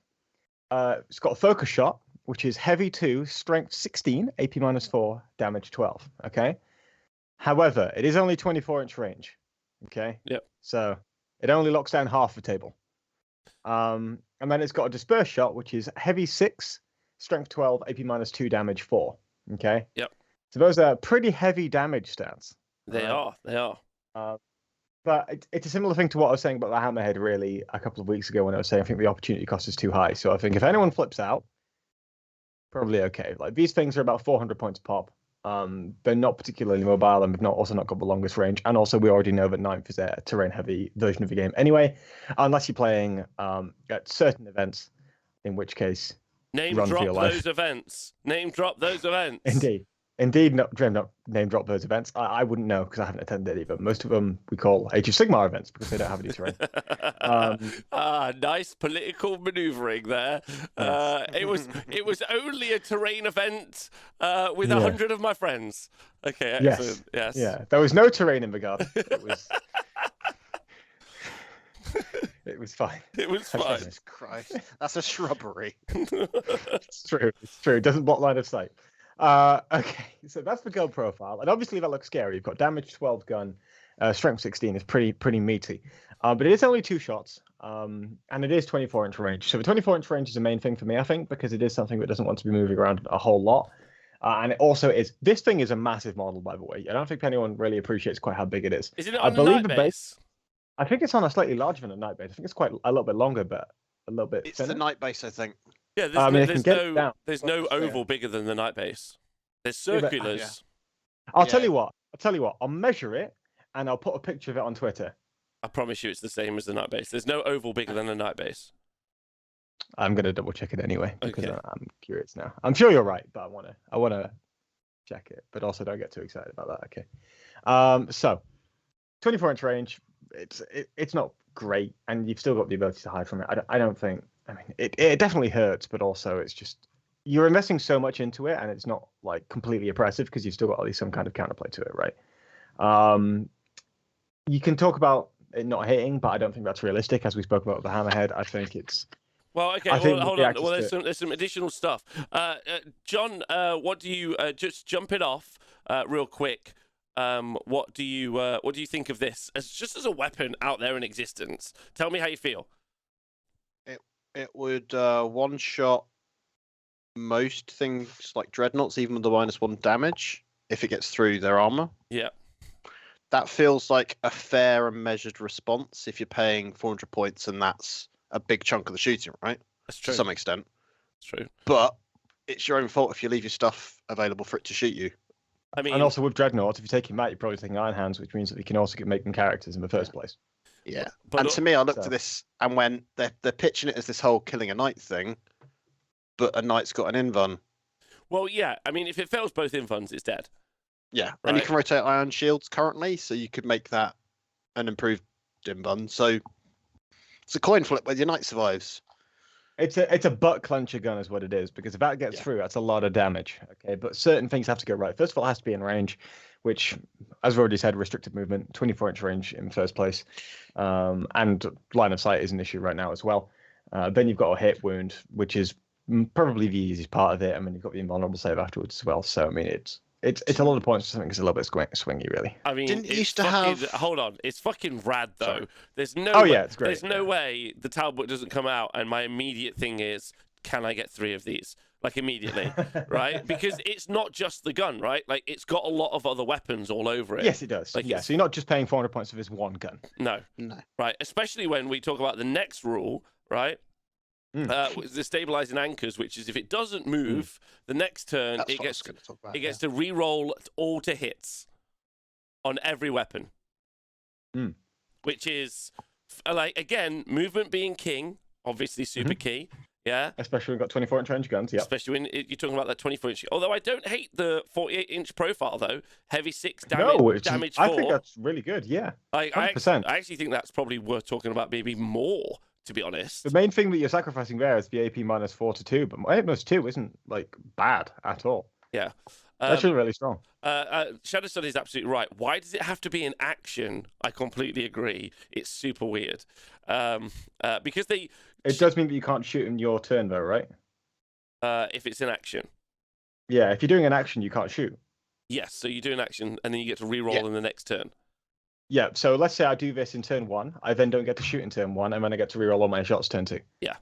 C: It's got a focus shot, which is heavy 2, strength 16, AP -4, damage 12. Okay. However, it is only 24-inch range. Okay.
A: Yep.
C: So it only locks down half the table. And then it's got a disperse shot, which is heavy 6, strength 12, AP -2, damage 4. Okay.
A: Yep.
C: So those are pretty heavy damage stats.
A: They are. They are.
C: But it's a similar thing to what I was saying about the Hammerhead really a couple of weeks ago when I was saying I think the opportunity cost is too high. So I think if anyone flips out, probably okay. Like these things are about 400 points pop. They're not particularly mobile, and we've also not got the longest range. And also, we already know that Ninth is a terrain-heavy version of the game anyway, unless you're playing at certain events, in which case,
A: Name
C: run for
A: drop
C: your life.
A: those events. Name drop those events.
C: Indeed, not name drop those events. I wouldn't know because I haven't attended any, but most of them we call Age of Sigmar events because they don't have any terrain.
A: Nice political manoeuvring there.
C: Yes.
A: It was only a terrain event with 100 of my friends. Okay, excellent. Yes.
C: Yeah, there was no terrain in the garden. It was fine.
A: It was fine.
B: Jesus Christ, that's a shrubbery.
C: It's true. It doesn't block line of sight. Okay, so that's the gun profile, and obviously that looks scary. You've got damage 12 gun, strength 16 is pretty meaty, but it is only 2 shots, and it is 24-inch range. So the 24-inch range is the main thing for me, I think, because it is something that doesn't want to be moving around a whole lot, and it also is. This thing is a massive model, by the way. I don't think anyone really appreciates quite how big it is.
A: Isn't it on the night base?
C: I think it's on a slightly larger than a night base. I think it's quite a little bit longer, but a little bit.
B: It's
C: thinner.
B: the night base, I think.
A: Yeah, there's no oval bigger than the night base. There's circulars.
B: Yeah.
C: I'll tell you what. I'll measure it and I'll put a picture of it on Twitter.
A: I promise you, it's the same as the night base. There's no oval bigger than the night base.
C: I'm gonna double check it anyway because
A: Okay.
C: I'm curious now. I'm sure you're right, but I wanna check it, but also don't get too excited about that. Okay. So 24-inch range. It's not great, and you've still got the ability to hide from it. I don't think. I mean, it definitely hurts, but also it's just you're investing so much into it, and it's not like completely oppressive because you've still got at least some kind of counterplay to it, right? You can talk about it not hitting, but I don't think that's realistic. As we spoke about with the Hammerhead, I think it's.
A: Well, okay, hold on. Well, there's some additional stuff. John, what do you just jump it off real quick? What do you think of this as a weapon out there in existence? Tell me how you feel.
B: It would one shot most things like dreadnoughts, even with the -1 damage, if it gets through their armor.
A: Yeah.
B: That feels like a fair and measured response if you're paying 400 points and that's a big chunk of the shooting, right?
A: That's true.
B: To some extent.
A: That's true.
B: But it's your own fault if you leave your stuff available for it to shoot you.
A: I mean,
C: and also with dreadnoughts, if you're taking that, you're probably taking Iron Hands, which means that you can also make them characters in the first place.
B: Yeah.
A: But
B: and to me, I looked at this, and when they're pitching it as this whole killing a knight thing, but a knight's got an invuln.
A: Well, yeah. I mean, if it fails both invuns, it's dead.
B: Yeah,
A: Right.
B: and you can rotate iron shields currently, so you could make that an improved invuln. So it's a coin flip whether your knight survives.
C: It's a butt clencher gun is what it is, because if that gets through, that's a lot of damage. Okay, but certain things have to go right. First of all, it has to be in range, which, as we've already said, restricted movement, 24-inch range in first place, and line of sight is an issue right now as well. Then you've got a hit wound, which is probably the easiest part of it. I mean, you've got the invulnerable save afterwards as well. So I mean, it's a lot of points for something that's a little bit swingy, really.
A: I mean,
B: Didn't it
A: it's
B: used to
A: fucking,
B: have-
A: Hold on, it's fucking rad though.
B: Sorry.
A: There's no.
C: Oh,
A: way,
C: yeah, it's great,
A: There's no way the Talbot doesn't come out, and my immediate thing is, can I get 3 of these? Like immediately, right? Because it's not just the gun, right? Like it's got a lot of other weapons all over it.
C: Yes, it does.
A: Like,
C: Yeah, so you're not just paying 400 points for this one gun.
A: No,
B: No.
A: right? Especially when we talk about the next rule, right? The stabilizing anchors, which is if it doesn't move the next turn,
B: That's
A: it
B: what I was
A: gets
B: going to talk about.
A: it gets to re-roll all to hits on every weapon, which is like again movement being king, obviously super key. Yeah,
C: Especially when we've got 24-inch range guns. Yeah.
A: especially when you're talking about that 24-inch. Although I don't hate the 48-inch profile though. Heavy 6 damage,
C: No,
A: damage 4.
C: I think that's really good. Yeah.
A: I
C: 100%.
A: actually think that's probably worth talking about, maybe more, to be honest.
C: The main thing that you're sacrificing there is the AP -4 to 2, but my -2 isn't like bad at all.
A: Yeah.
C: That's actually really strong.
A: Shadow Study is absolutely right. Why does it have to be in action? I completely agree. It's super weird. Because
C: It does mean that you can't shoot in your turn, though, right?
A: if it's in action.
C: Yeah, if you're doing an action, you can't shoot.
A: Yes, so you do an action and then you get to re-roll in the next turn.
C: Yeah, so let's say I do this in turn 1. I then don't get to shoot in turn 1, and then I get to reroll all my shots turn 2.
A: Yeah.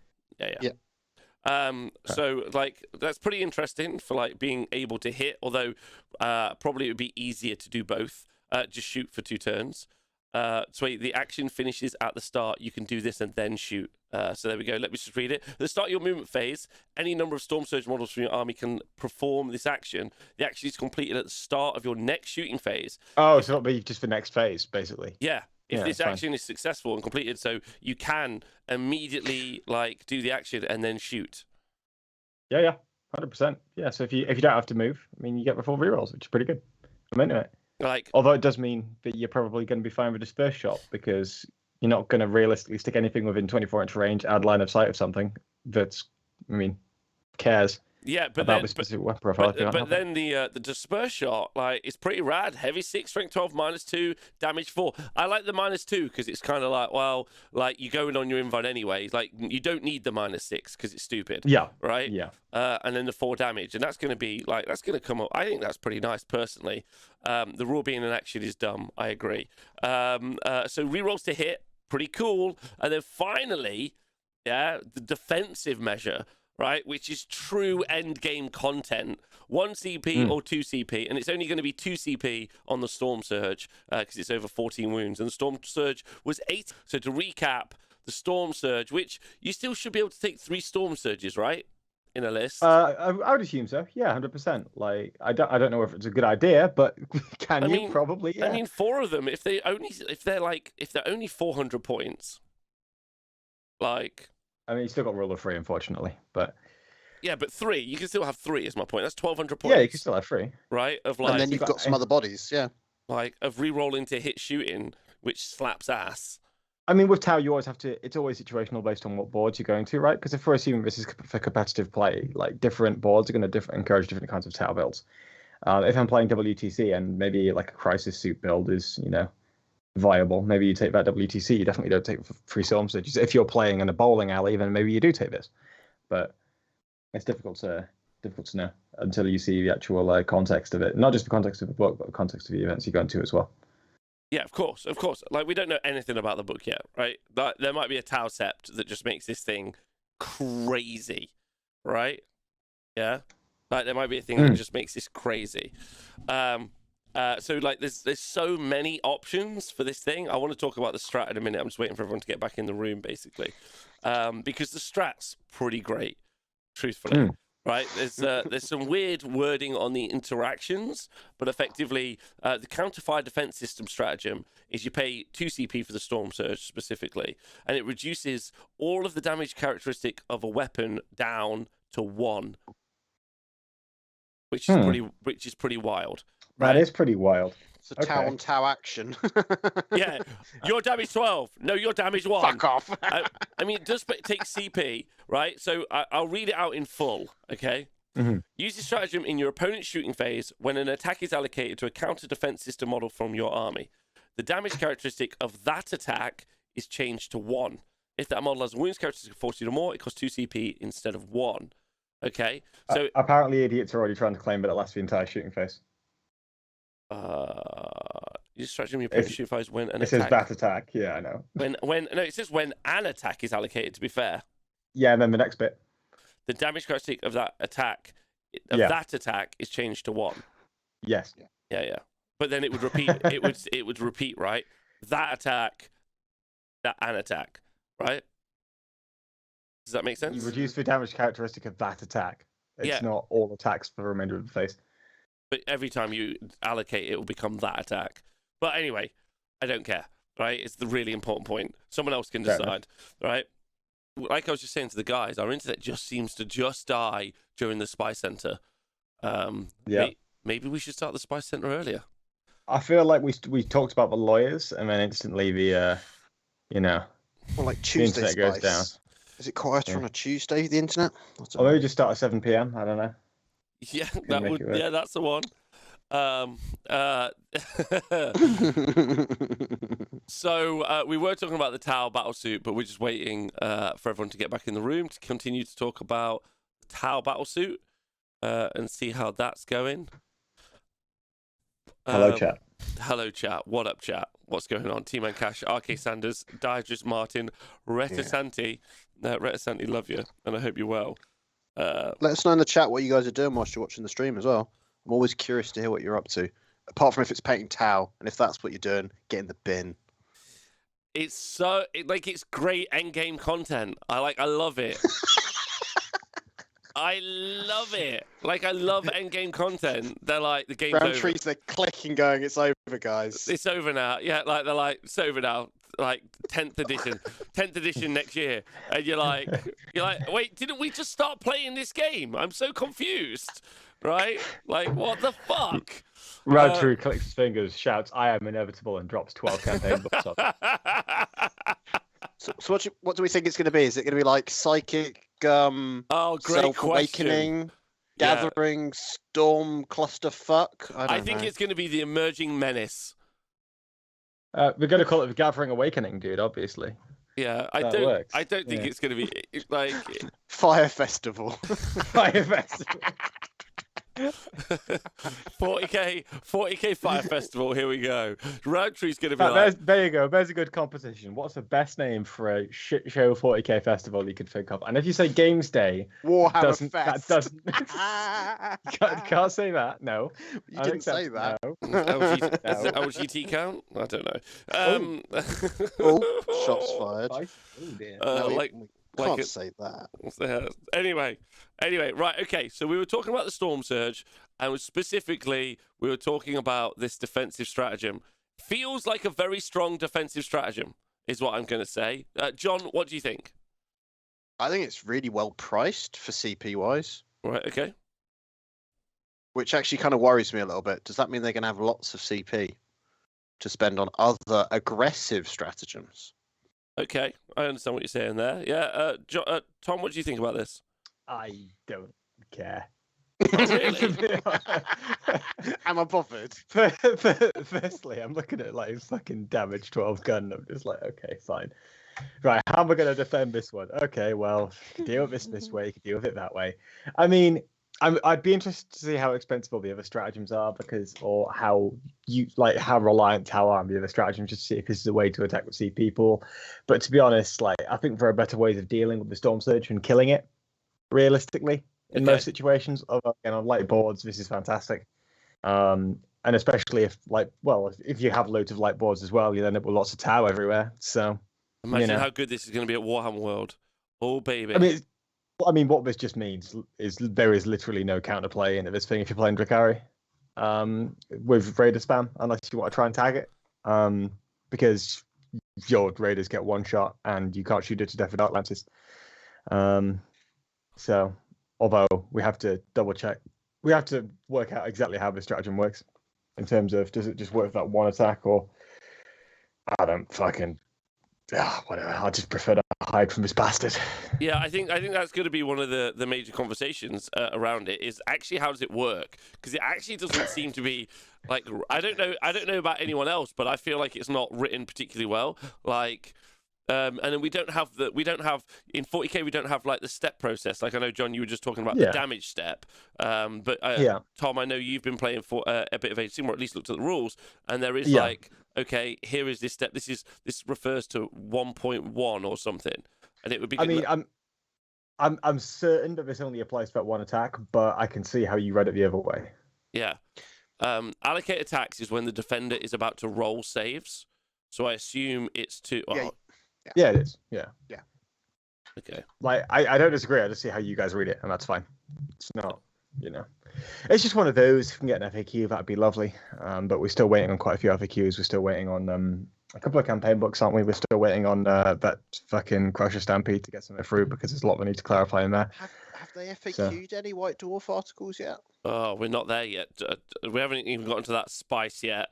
A: So like that's pretty interesting for like being able to hit. Although probably it would be easier to do both. Just shoot for 2 turns. So the action finishes at the start. You can do this and then shoot. So there we go. Let me just read it. At the start of your movement phase, any number of Storm Surge models from your army can perform this action. The action is completed at the start of your next shooting phase.
C: Oh, so it'll be just the next phase, basically.
A: Yeah. If
C: Yeah,
A: this
C: fine.
A: action is successful and completed, so you can immediately like do the action and then shoot.
C: Yeah, 100%. Yeah, so if you don't have to move, I mean, you get the full rerolls, which is pretty good. I'm into it.
A: Like,
C: Although it does mean that you're probably going to be fine with this first shot because you're not going to realistically stick anything within 24-inch range, add line of sight of something that's, I mean, cares
A: yeah, but
C: about
A: then,
C: the specific weapon profile. if you're not
A: but
C: helping.
A: then the disperse shot, like, it's pretty rad. Heavy 6, strength 12, -2, damage 4. I like the -2 because it's kind of like, well, like you're going on your invite anyway. Like you don't need the -6 because it's stupid.
C: Yeah.
A: Right.
C: Yeah.
A: And then the 4 damage, and that's going to be like that's going to come up. I think that's pretty nice personally. The rule being an action is dumb. I agree. So rerolls to hit, pretty cool. And then finally, yeah, the defensive measure. Right, which is true end game content. 1 CP or 2 CP, and it's only going to be 2 CP on the Storm Surge because it's over 14 wounds, and the Storm Surge was 8. So to recap, the Storm Surge, which you still should be able to take 3 Storm Surges, right, in a list.
C: I would assume so. Yeah, 100%. Like I don't know if it's a good idea, but can you? Probably. Yeah.
A: I mean, 4 of them, if they're only 400 points, like.
C: I mean, you still got rule of 3, unfortunately, but
A: yeah, but 3, you can still have 3. Is my point. That's 1,200 points.
C: Yeah, you can still have 3,
A: right? Of like,
B: and then you've got some other bodies, yeah.
A: Like of re-rolling to hit shooting, which slaps ass.
C: I mean, with Tau, you always have to. It's always situational based on what boards you're going to, right? Because if we're assuming this is for competitive play, like different boards are going to encourage different kinds of Tau builds. If I'm playing WTC and maybe like a crisis suit build is, viable, maybe you take that WTC. You definitely don't take free Storm Surges. If you're playing in a bowling alley, then maybe you do take this. But it's difficult to know until you see the actual context of it. Not just the context of the book, but the context of the events you go into as well.
A: Yeah, of course. Like, we don't know anything about the book yet, right? There might be a Tau Sept that just makes this thing crazy, right? Yeah? Like, there might be a thing that just makes this crazy. So, like, there's so many options for this thing. I want to talk about the strat in a minute. I'm just waiting for everyone to get back in the room, basically. Because the strat's pretty great, truthfully. Right, there's some weird wording on the interactions, but effectively, the counter-fire defense system stratagem is you pay 2 CP for the Storm Surge specifically, and it reduces all of the damage characteristic of a weapon down to 1, which is pretty wild. Right?
C: That is pretty wild.
B: It's a Tau on Tau action.
A: Yeah, your damage 12. No, your damage 1.
B: Fuck off.
A: I mean, it does take CP, right? So I'll read it out in full, okay? Use the stratagem in your opponent's shooting phase when an attack is allocated to a counter-defense system model from your army. The damage characteristic of that attack is changed to 1. If that model has a wounds characteristic of 14 or more, it costs 2 CP instead of 1. Okay? So
C: apparently idiots are already trying to claim that it lasts the entire shooting phase.
A: You stratagem your opponent's shooting phase when an
C: attack. It says that attack. Yeah, I know.
A: It says when an attack is allocated, to be fair.
C: Yeah, and then the next bit.
A: The damage characteristic of that attack is changed to 1.
C: Yes.
A: Yeah. But then it would repeat. it would repeat, right? That attack, an attack, right? Does that make sense?
C: You reduce the damage characteristic of that attack. It's not all attacks for the remainder of the phase.
A: But every time you allocate, it will become that attack. But anyway, I don't care, right? It's the really important point. Someone else can decide, right? Like I was just saying to the guys, our internet just seems to die during the Spy Center. Maybe we should start the Spy Center earlier.
C: I feel like we talked about the lawyers, and then instantly the,
B: well, like Tuesday
C: the internet goes down.
B: Is it quieter on a Tuesday, the internet?
C: Or maybe just start at 7 p.m. I don't know.
A: Yeah, that's the one. So we were talking about the Tau battlesuit, but we're just waiting for everyone to get back in the room to continue to talk about the Tau battlesuit and see how that's going.
C: Hello, chat.
A: Hello, chat. What up, chat? What's going on? T-Man Cash, RK Sanders, Diedrus Martin, Reta Santi. Reta Santi, love you, and I hope you're well.
B: Let us know in the chat what you guys are doing whilst you're watching the stream as well. I'm always curious to hear what you're up to. Apart from if it's painting Tau, and if that's what you're doing, get in the bin.
A: It's it's great end game content. I love it. I love it. I love end game content. They're like, the game's
B: Round
A: over.
B: trees, they're clicking, going, it's over, guys.
A: It's over now. Yeah, they're like, it's over now. 10th edition next year, and you're like, wait, didn't we just start playing this game? I'm so confused, right? What the fuck?
C: Roundtree clicks his fingers, shouts, "I am inevitable," and drops 12 campaign books on it.
B: So what do we think it's going to be? Is it going to be like psychic,
A: great
B: self-awakening, gathering, storm, clusterfuck?
A: I think it's going to be the emerging menace.
C: We're going to call it the Gathering Awakening, dude, obviously.
A: Yeah, I don't think it's going to be
B: Fire Festival.
C: Fire Festival.
A: 40k Fire Festival. Here we go. Roundtree's going to be
C: there you go. There's a good competition. What's the best name for a shit show 40k festival you could think of? And if you say Games Day,
B: Warhammer Fest.
C: That doesn't. can't say that. No,
B: you didn't say that.
A: No. LGT count? I don't know.
B: Oh, shots fired.
C: Oh dear.
B: Can't say that.
A: Anyway, right, okay. So we were talking about the Storm Surge, and specifically, we were talking about this defensive stratagem. Feels like a very strong defensive stratagem, is what I'm going to say. John, what do you think?
B: I think it's really well priced for CP wise.
A: Right, okay.
B: Which actually kind of worries me a little bit. Does that mean they're going to have lots of CP to spend on other aggressive stratagems?
A: Okay, I understand what you're saying there. Yeah, Tom, what do you think about this?
C: I don't care.
A: Oh, really?
B: Am I bothered?
C: Firstly, I'm looking at fucking damage 12 gun. I'm just like, okay, fine. Right, how am I going to defend this one? Okay, well, you can deal with this way, you can deal with it that way. I mean, I'd be interested to see how expensive all the other stratagems are, or how reliant Tau are on the other stratagems, just to see if this is a way to attack with CP people. But to be honest, I think there are better ways of dealing with the Storm Surge and killing it, realistically, in most situations. Again, on light boards, this is fantastic. And especially if you have loads of light boards as well, you end up with lots of Tau everywhere. So
A: imagine how good this is going to be at Warhammer World. Oh, baby.
C: I mean, what this just means is there is literally no counterplay into this thing if you're playing Drakari with Raider spam, unless you want to try and tag it, because your Raiders get one shot and you can't shoot it to death with Dark Lances. So, although we have to double check, we have to work out exactly how this stratagem works in terms of, does it just work for that one attack, or I don't fucking... whatever. I just prefer to hide from this bastard.
A: Yeah, I think that's going to be one of the major conversations around it. Is actually, how does it work? Because it actually doesn't seem to be I don't know about anyone else, but I feel like it's not written particularly well. And then we don't have in 40k, we don't have the step process. I know, John, you were just talking about the damage step. But Tom, I know you've been playing for a bit of Age of Sigmar, or at least looked at the rules, and there is okay, here is this step. This refers to 1.1 or something, and it would be.
C: I mean, I'm certain that this only applies to that one attack, but I can see how you read it the other way.
A: Yeah. Allocate attacks is when the defender is about to roll saves. So I assume it's to.
C: Yeah, it is. Yeah.
A: Okay.
C: I don't disagree. I just see how you guys read it, and that's fine. It's not, it's just one of those. If we can get an FAQ, that'd be lovely. But we're still waiting on quite a few FAQs. We're still waiting on a couple of campaign books, aren't we? We're still waiting on that fucking Crusher Stampede to get something through, because there's a lot we need to clarify in there.
B: Have they FAQ'd any White Dwarf articles yet?
A: Oh, we're not there yet. We haven't even gotten to that spice yet,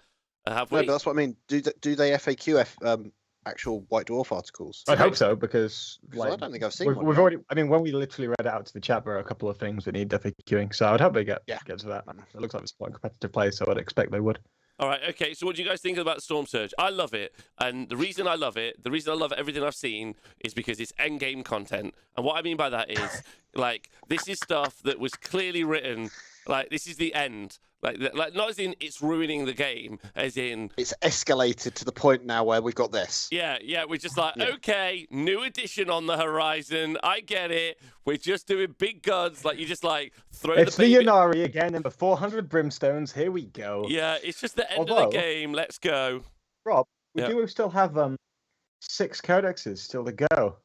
A: have we?
B: No, but that's what I mean. Do they FAQ actual White Dwarf articles?
C: I hope so, because
B: I don't think I've seen one.
C: We've already. I mean, when we literally read it out to the chat, there are a couple of things that need FAQing. So I'd hope they get to that. It looks like it's quite a competitive play, so I'd expect they would.
A: All right, okay. So what do you guys think about Storm Surge? I love it, and the reason I love everything I've seen is because it's endgame content. And what I mean by that is, this is stuff that was clearly written. This is the end. Like not as in it's ruining the game, as in
B: It's escalated to the point now where we've got this.
A: yeah, we're just like,
B: Yeah.
A: okay, new edition on the horizon. I get it. We're just doing big guns. Like you just like throw
C: It's
A: the
C: the
A: baby.
C: Yanari again, number 400 brimstones. Here we go.
A: Yeah, it's just the end of the
C: Although-
A: game. Let's go.
C: Rob, we
A: Yeah.
C: do still have 6 codexes still to go.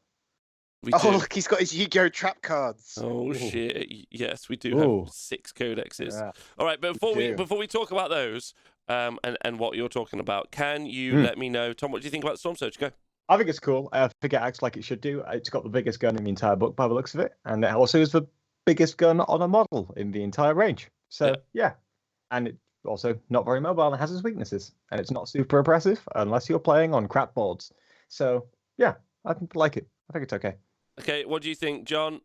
A: We
B: Oh,
A: do.
B: look, he's got his Yu-Gi-Oh trap cards.
A: Oh
C: Ooh.
A: shit! Yes, we do
C: Ooh.
A: have 6 codexes.
C: Yeah.
A: All right, but
C: do.
A: before we talk about those, and what you're talking about, can you let me know, Tom? What do you think about Storm Surge? Go.
C: I think it's cool. I think it acts like it should do. It's got the biggest gun in the entire book by the looks of it, and it also is the biggest gun on a model in the entire range. So yeah, and it's also not very mobile and has its weaknesses, and it's not super oppressive unless you're playing on crap boards. So yeah, I like it. I think it's okay.
A: Okay, what do you think, John?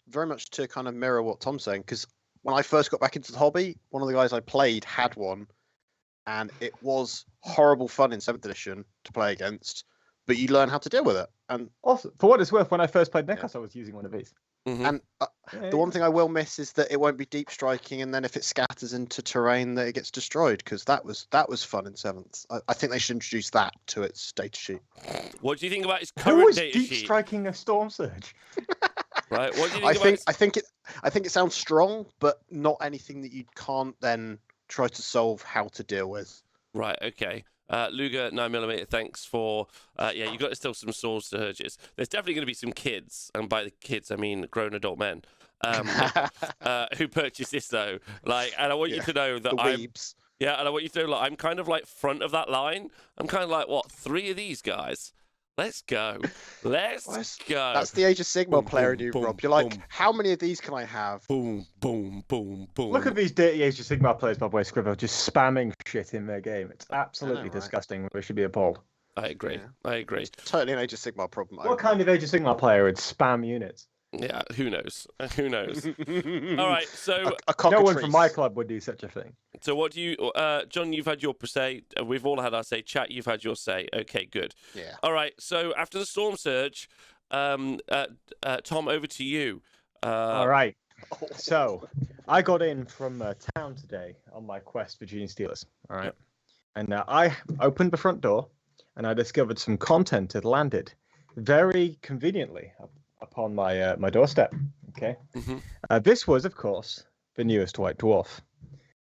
B: Very much to kind of mirror what Tom's saying, because when I first got back into the hobby, one of the guys I played had one, and it was horrible fun in 7th edition to play against, but you learn how to deal with it. And
C: Also, for what it's worth, when I first played Nekos, I was using one of these.
A: Mhm.
B: and the one thing I will miss is that it won't be deep striking, and then if it scatters into terrain, that it gets destroyed, because that was fun in 7th. I think they should introduce that to its data sheet.
A: What do you think about his
C: Who
A: current
C: was
A: data
C: deep
A: sheet?
C: striking a storm surge?
A: Right. What do you
B: I
A: think about?
B: think I think it sounds strong, but not anything that you can't then try to solve how to deal with.
A: Right. Okay. Luger 9mm. Thanks for. Yeah, you got to still some Storm Surges. There's definitely going to be some kids, and by the kids I mean grown adult men, who purchase this though. Like, and I want you to know that
B: The
A: I'm.
B: weebs.
A: Yeah, and I want you to know, like, I'm kind of like front of that line. I'm kind of like, what, 3 of these guys? Let's go. Let's go.
B: That's the Age of Sigmar
A: Boom,
B: player
A: boom,
B: in you,
A: boom,
B: Rob. You're like,
A: boom.
B: how many of these can I have?
A: Boom, boom, boom, boom.
C: Look at these dirty Age of Sigmar players, by the way, Scribble, just spamming shit in their game. It's absolutely
B: right?
C: disgusting. We should be appalled.
A: I agree.
B: Yeah.
A: I agree.
B: Totally an Age of Sigmar problem.
C: What kind of Age of Sigmar player would spam units?
A: Yeah, who knows? Who knows? All right, so
B: a
C: No one
B: cockatrice.
C: from my club would do such a thing.
A: what do you, John? You've had your say. We've all had our say. Chat, you've had your say. Okay, good.
B: Yeah.
A: All right, so after the Storm Surge, Tom, over to you.
C: All right. So, I got in from town today on my quest for Genestealers. All right. And I opened the front door and I discovered some content had landed very conveniently upon my my doorstep. Okay.
A: Mhm.
C: This was, of course, the newest White Dwarf.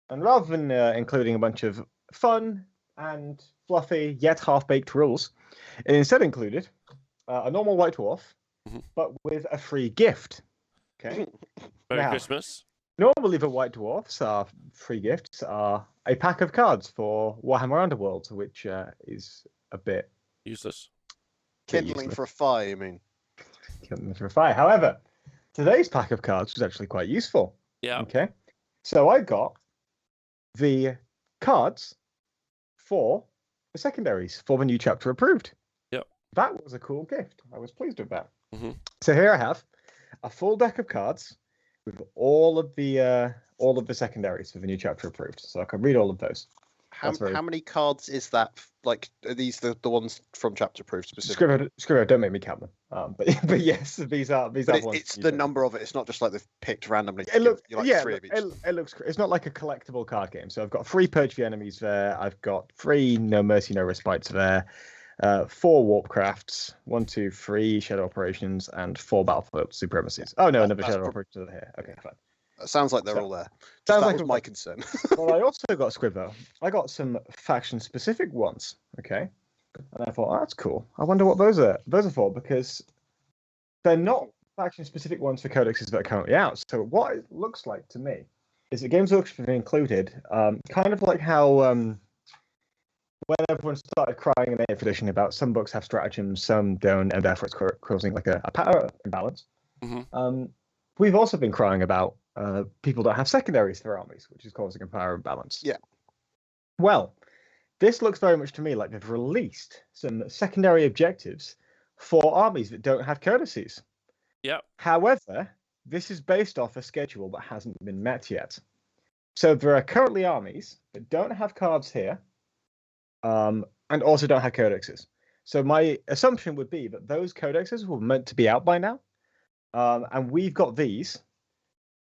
C: And rather than including a bunch of fun and fluffy yet half-baked rules, it instead included a normal White Dwarf,
A: Mhm.
C: but with a free gift. Okay.
A: Merry
C: Now-
A: Christmas.
C: Normally, the White Dwarfs are free gifts are a pack of cards for Warhammer Underworld, which is a bit
A: Useless.
B: Kindling for a fire, you mean?
C: for a fire. However, today's pack of cards was actually quite useful.
A: Yeah.
C: Okay, so I got the cards for the secondaries for the new chapter approved.
A: Yep.
C: That was a cool gift. I was pleased with that.
A: Mhm.
C: So here I have a full deck of cards with all of the secondaries for the new chapter approved. So I can read all of those.
B: How,
C: That's very-
B: how many cards is that? Like, are these the ones from chapter proof specifically?
C: Scribble, don't make me count them. But yes, these are
B: But
C: ones.
B: it's the number of it. It's not just like they've picked randomly.
C: It looks
B: you like
C: yeah,
B: 3 of each.
C: it looks. It's not like a collectible card game. So I've got 3 Purge the Enemies there. I've got 3 No Mercy No Respites there. 4 Warp Crafts, 1, 2, 3 Shadow Operations, and 4 Battlefield Supremacies. Oh no, another
B: That's
C: Shadow
B: prob-
C: Operations are here. Okay, fine.
B: It sounds like they're
C: So-
B: all there.
C: Sounds
B: That
C: like
B: was
C: a-
B: my concern.
C: Well, I also got Scribbo. I got some faction-specific ones. Okay, and I thought, oh, that's cool. I wonder what those are. Those are for, because they're not faction-specific ones for codexes that are currently out. So what it looks like to me is that Games Workshop have included, kind of like how when everyone started crying in 8th edition about some books have stratagems, some don't, and therefore it's causing like a power imbalance.
A: Mhm.
C: We've also been crying about people don't have secondaries for armies, which is causing a power imbalance.
B: Yeah.
C: Well, this looks very much to me like they've released some secondary objectives for armies that don't have codices.
A: Yep.
C: However, this is based off a schedule that hasn't been met yet. So there are currently armies that don't have cards here, and also don't have codexes. So my assumption would be that those codexes were meant to be out by now, and we've got these.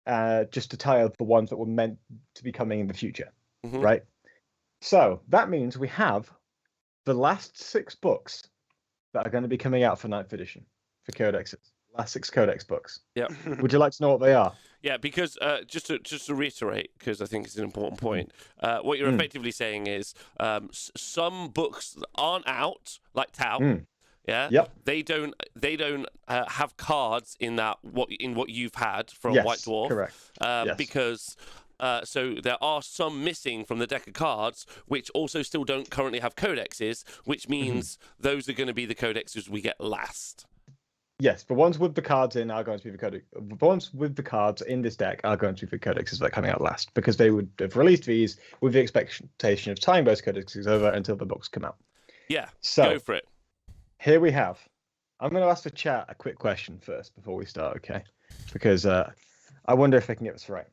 C: just to tie up the ones that were meant to be coming in the future,
A: Mhm.
C: right? So that means we have the last 6 books that are going to be coming out for 9th edition for Codexes. Last 6 Codex books.
A: Yeah.
C: Would you like to know what they are?
A: Yeah, because just to reiterate, because I think it's an important point. What you're effectively saying is some books that aren't out, like Tau. Yeah.
C: Yep.
A: They don't have cards in what you've had from
C: Yes,
A: White Dwarf.
C: correct. Yes.
A: Because so there are some missing from the deck of cards, which also still don't currently have codexes, which means those are going to be the codexes we get last.
C: Yes, the ones with the cards in are going to be the codex. The ones with the cards in this deck are going to be the codexes that are coming out last, because they would have released these with the expectation of tying those codexes over until the books come out.
A: Yeah.
C: So
A: go for it.
C: Here we have. I'm going to ask the chat a quick question first before we start, okay? Because I wonder if they can get this right.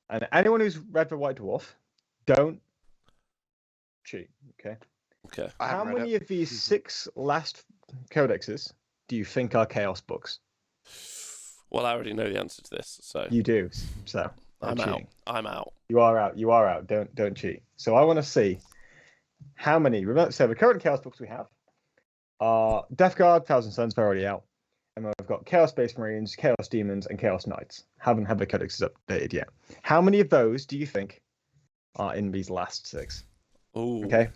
C: And anyone who's read the White Dwarf, don't cheat, okay?
A: Okay.
C: How many of these 6 last codexes do you think are Chaos books?
A: Well, I already know the answer to this, so
C: You do, so
A: I'm
C: cheating.
A: out. I'm out.
C: You are out. You are out. Don't cheat. So I want to see how many. So the current Chaos books we have are Death Guard, Thousand Suns, they're already out. And then we've got Chaos Space Marines, Chaos Demons, and Chaos Knights. Haven't had the codexes updated yet. How many of those do you think are in these last 6?
A: Ooh.
C: Okay.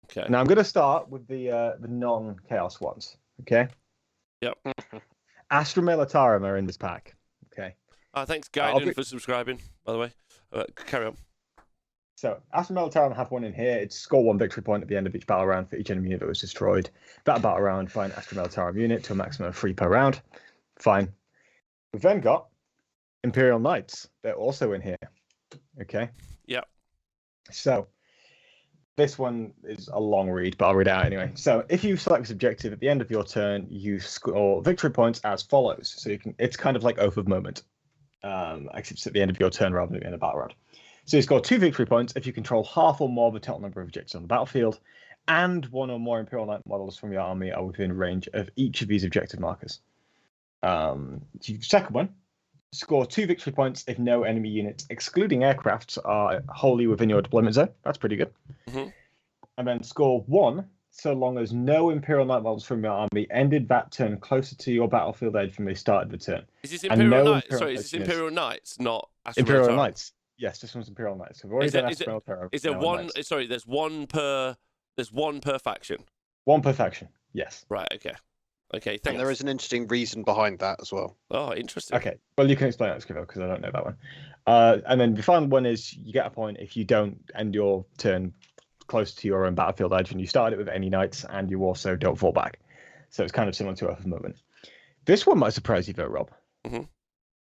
A: Okay.
C: Now I'm going to start with the non-Chaos ones. Okay.
A: Yep.
C: Astra Militarum are in this pack. Okay.
A: Thanks, Gaiden, for subscribing, by the way. Carry on.
C: So, Astra Militarum have one in here. It's score 1 victory point at the end of each battle round for each enemy unit that was destroyed. That battle round, find Astra Militarum unit to a maximum of 3 per round. Fine. We've then got Imperial Knights. They're also in here. Okay.
A: Yep.
C: So, this one is a long read, but I'll read it out anyway. So, if you select this objective at the end of your turn, you score victory points as follows. So, it's kind of like Oath of Moment, except it's at the end of your turn rather than at the end of battle round. So you score 2 victory points if you control half or more of the total number of objectives on the battlefield, and 1 or more Imperial Knight models from your army are within range of each of these objective markers. Second one, score 2 victory points if no enemy units, excluding aircrafts, are wholly within your deployment zone. That's pretty good.
A: Mm-hmm.
C: And then score 1 so long as no Imperial Knight models from your army ended that turn closer to your battlefield edge when they started the turn.
A: Is this Imperial Knights? Sorry, is this Imperial Knights, not Astra
C: Imperial
A: Militarum?
C: Knights? Yes, this one's Imperial Knights. So we've already done Astra Militarum.
A: Is there one? Knights. Sorry, there's one per faction.
C: 1 per faction. Yes.
A: Right. Okay. Okay. Thanks.
B: And there is an interesting reason behind that as well.
A: Oh, interesting.
C: Okay. Well, you can explain that, Scrivo, because I don't know that one. And then the final one is you get a point if you don't end your turn close to your own battlefield edge, and you start it with any knights, and you also don't fall back. So it's kind of similar to Oath of Moment. This one might surprise you, though, Rob.
A: Mm-hmm.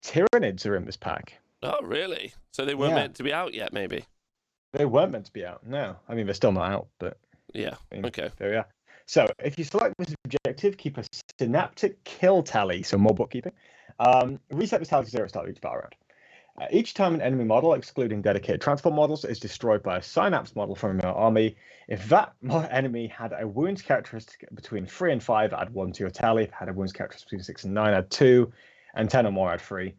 C: Tyranids are in this pack.
A: Oh, really? So they weren't meant to be out yet, maybe?
C: They weren't meant to be out, no. I mean, they're still not out, but...
A: Yeah, okay.
C: There we are. So, if you select this objective, keep a synaptic kill tally, so more bookkeeping. Reset this tally to 0 at the start of each battle round. Each time an enemy model, excluding dedicated transport models, is destroyed by a synapse model from your army, if that enemy had a wounds characteristic between 3 and 5, add 1 to your tally. If it had a wounds characteristic between 6 and 9, add 2, and 10 or more, add 3.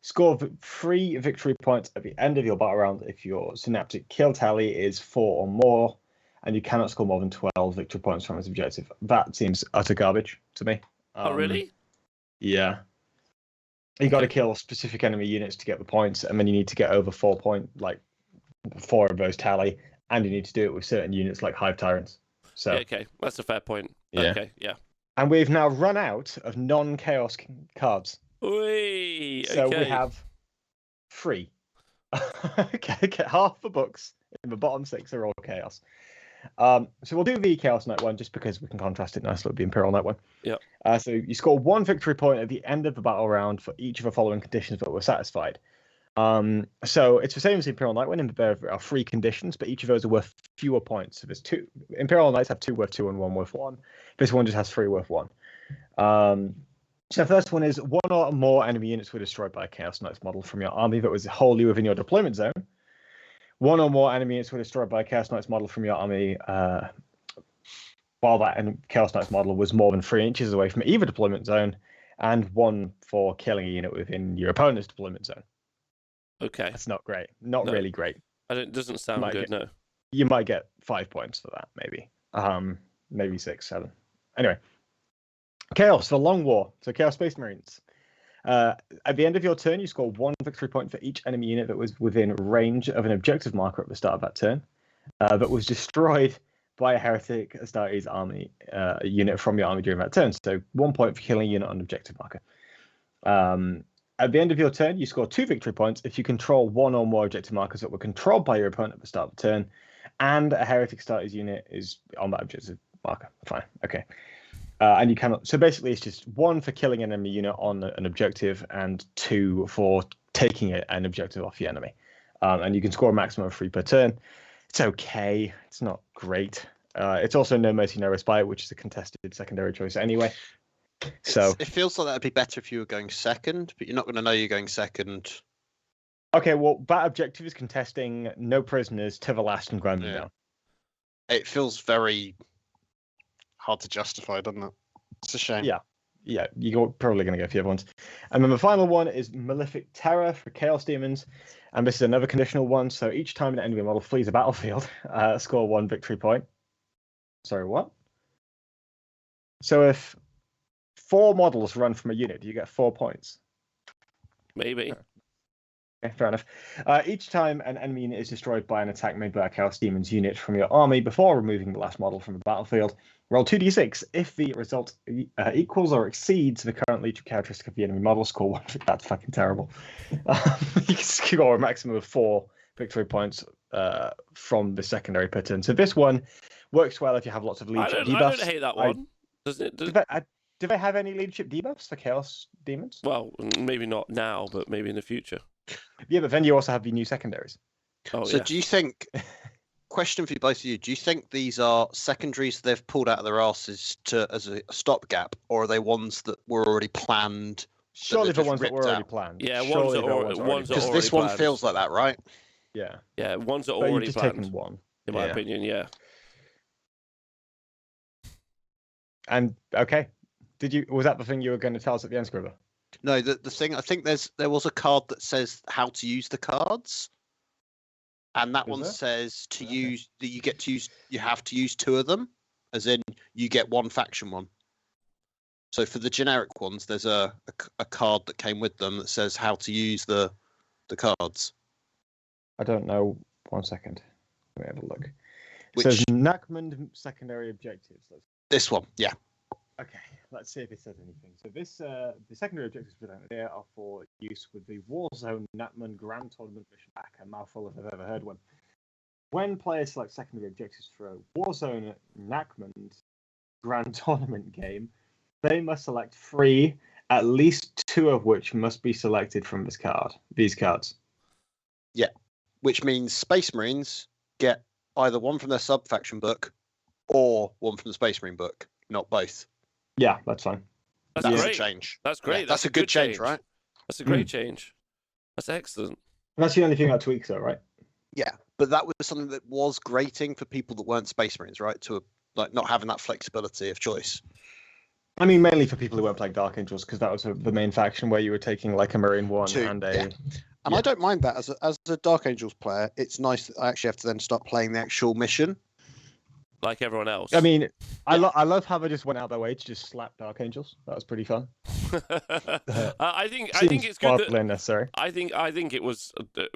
C: Score 3 victory points at the end of your battle round if your synaptic kill tally is 4 or more, and you cannot score more than 12 victory points from this objective. That seems utter garbage to me.
A: Oh, really?
C: Yeah. You got to kill specific enemy units to get the points, and then you need to get over 4 of those tally, and you need to do it with certain units like Hive Tyrants. So
A: yeah, okay, that's a fair point.
C: Yeah.
A: Okay, yeah.
C: And we've now run out of non-chaos cards.
A: Whee,
C: So
A: okay.
C: we have 3. Okay, half the books in the bottom 6 are all chaos. So we'll do the Chaos Knight one just because we can contrast it nicely with the Imperial Knight one.
A: Yeah.
C: So you score 1 victory point at the end of the battle round for each of the following conditions that were satisfied. So it's the same as the Imperial Knight one, and there are 3 conditions, but each of those are worth fewer points. So there's 2. Imperial Knights have 2 worth 2 and 1 worth 1. This one just has 3 worth 1. So the first one is 1 or more enemy units were destroyed by a Chaos Knights model from your army that was wholly within your deployment zone. 1 or more enemy units were destroyed by a Chaos Knights model from your army while that Chaos Knights model was more than 3 inches away from either deployment zone, and 1 for killing a unit within your opponent's deployment zone.
A: Okay.
C: That's not great. Not
A: No.
C: really great.
A: It doesn't sound good, no.
C: You might get 5 points for that, maybe. Maybe 6, 7. Anyway. Chaos for Long War. So Chaos Space Marines. At the end of your turn, you score 1 victory point for each enemy unit that was within range of an objective marker at the start of that turn, that was destroyed by a Heretic Astartes army unit from your army during that turn. So 1 point for killing a unit on objective marker. At the end of your turn, you score 2 victory points if you control 1 or more objective markers that were controlled by your opponent at the start of the turn, and a Heretic Astartes unit is on that objective marker. Fine, okay. And you cannot. So basically, it's just 1 for killing an enemy unit on an objective, and 2 for taking an objective off the enemy. And you can score a maximum of 3 per turn. It's okay. It's not great. It's also No Mercy, No Respite, which is a contested secondary choice anyway. So
B: it feels like that'd be better if you were going second, but you're not going to know you're going second.
C: Okay, well, that objective is contesting no prisoners to the last and grind them down.
B: It feels very hard to justify, doesn't it? It's a shame.
C: Yeah, you're probably going to go for the other ones. And then the final one is Malefic Terror for Chaos Demons. And this is another conditional one. So each time an enemy model flees a battlefield, score 1 victory point. Sorry, what? So if 4 models run from a unit, do you get 4 points?
A: Maybe.
C: Okay, fair enough. Each time an enemy unit is destroyed by an attack made by a Chaos Demon's unit from your army before removing the last model from the battlefield, roll 2d6. If the result equals or exceeds the current leadership characteristic of the enemy model, score 1. That's fucking terrible. You can score a maximum of 4 victory points from the secondary per turn. So this one works well if you have lots of leadership debuffs.
A: I don't hate that one.
C: Do they have any leadership debuffs for Chaos Demons?
A: Well, maybe not now, but maybe in the future.
C: Yeah, but then you also have the new secondaries.
A: Oh,
B: so do you think, question for both of you, do you think these are secondaries they've pulled out of their asses as a stopgap, or are they ones that were already planned?
C: Surely the ones that were already planned.
A: Yeah, ones that are already planned.
B: Because this one feels like that, right?
C: Yeah.
A: Yeah, ones that are already
C: just
A: planned.
C: Taken one.
A: In my opinion, yeah.
C: And, okay. Was that the thing you were going to tell us at the end, Scribber?
B: No, the thing, I think there was a card that says how to use the cards, and that one says you have to use 2 of them, as in you get 1 faction one. So for the generic ones, there's a card that came with them that says how to use the cards.
C: I don't know. 1 second. Let me have a look. It says Nachmund secondary objectives.
B: This one, yeah.
C: Okay, let's see if it says anything. So this, the secondary objectives presented here are for use with the Warzone Nachmund Grand Tournament mission back. A mouthful if I've ever heard one. When players select secondary objectives for a Warzone Nachmund Grand Tournament game, they must select 3, at least 2 of which must be selected from these cards.
B: Yeah, which means Space Marines get either 1 from their sub-faction book or 1 from the Space Marine book, not both.
C: Yeah, that's fine.
A: That's
B: a
A: great.
B: change.
A: That's great.
B: Yeah, that's a good change, right?
A: That's a great change. That's excellent.
C: That's the only thing that tweaks, though, right?
B: Yeah, but that was something that was grating for people that weren't Space Marines, right? To not having that flexibility of choice.
C: I mean, mainly for people who weren't playing Dark Angels, because that was the main faction where you were taking like a Marine 1 and a...
B: Yeah. And I don't mind that. As a Dark Angels player, it's nice that I actually have to then start playing the actual mission.
A: Like everyone else.
C: I mean, I love how they just went out their way to just slap Dark Angels. That was pretty fun.
A: I think it's good that
C: unnecessary.
A: I think it was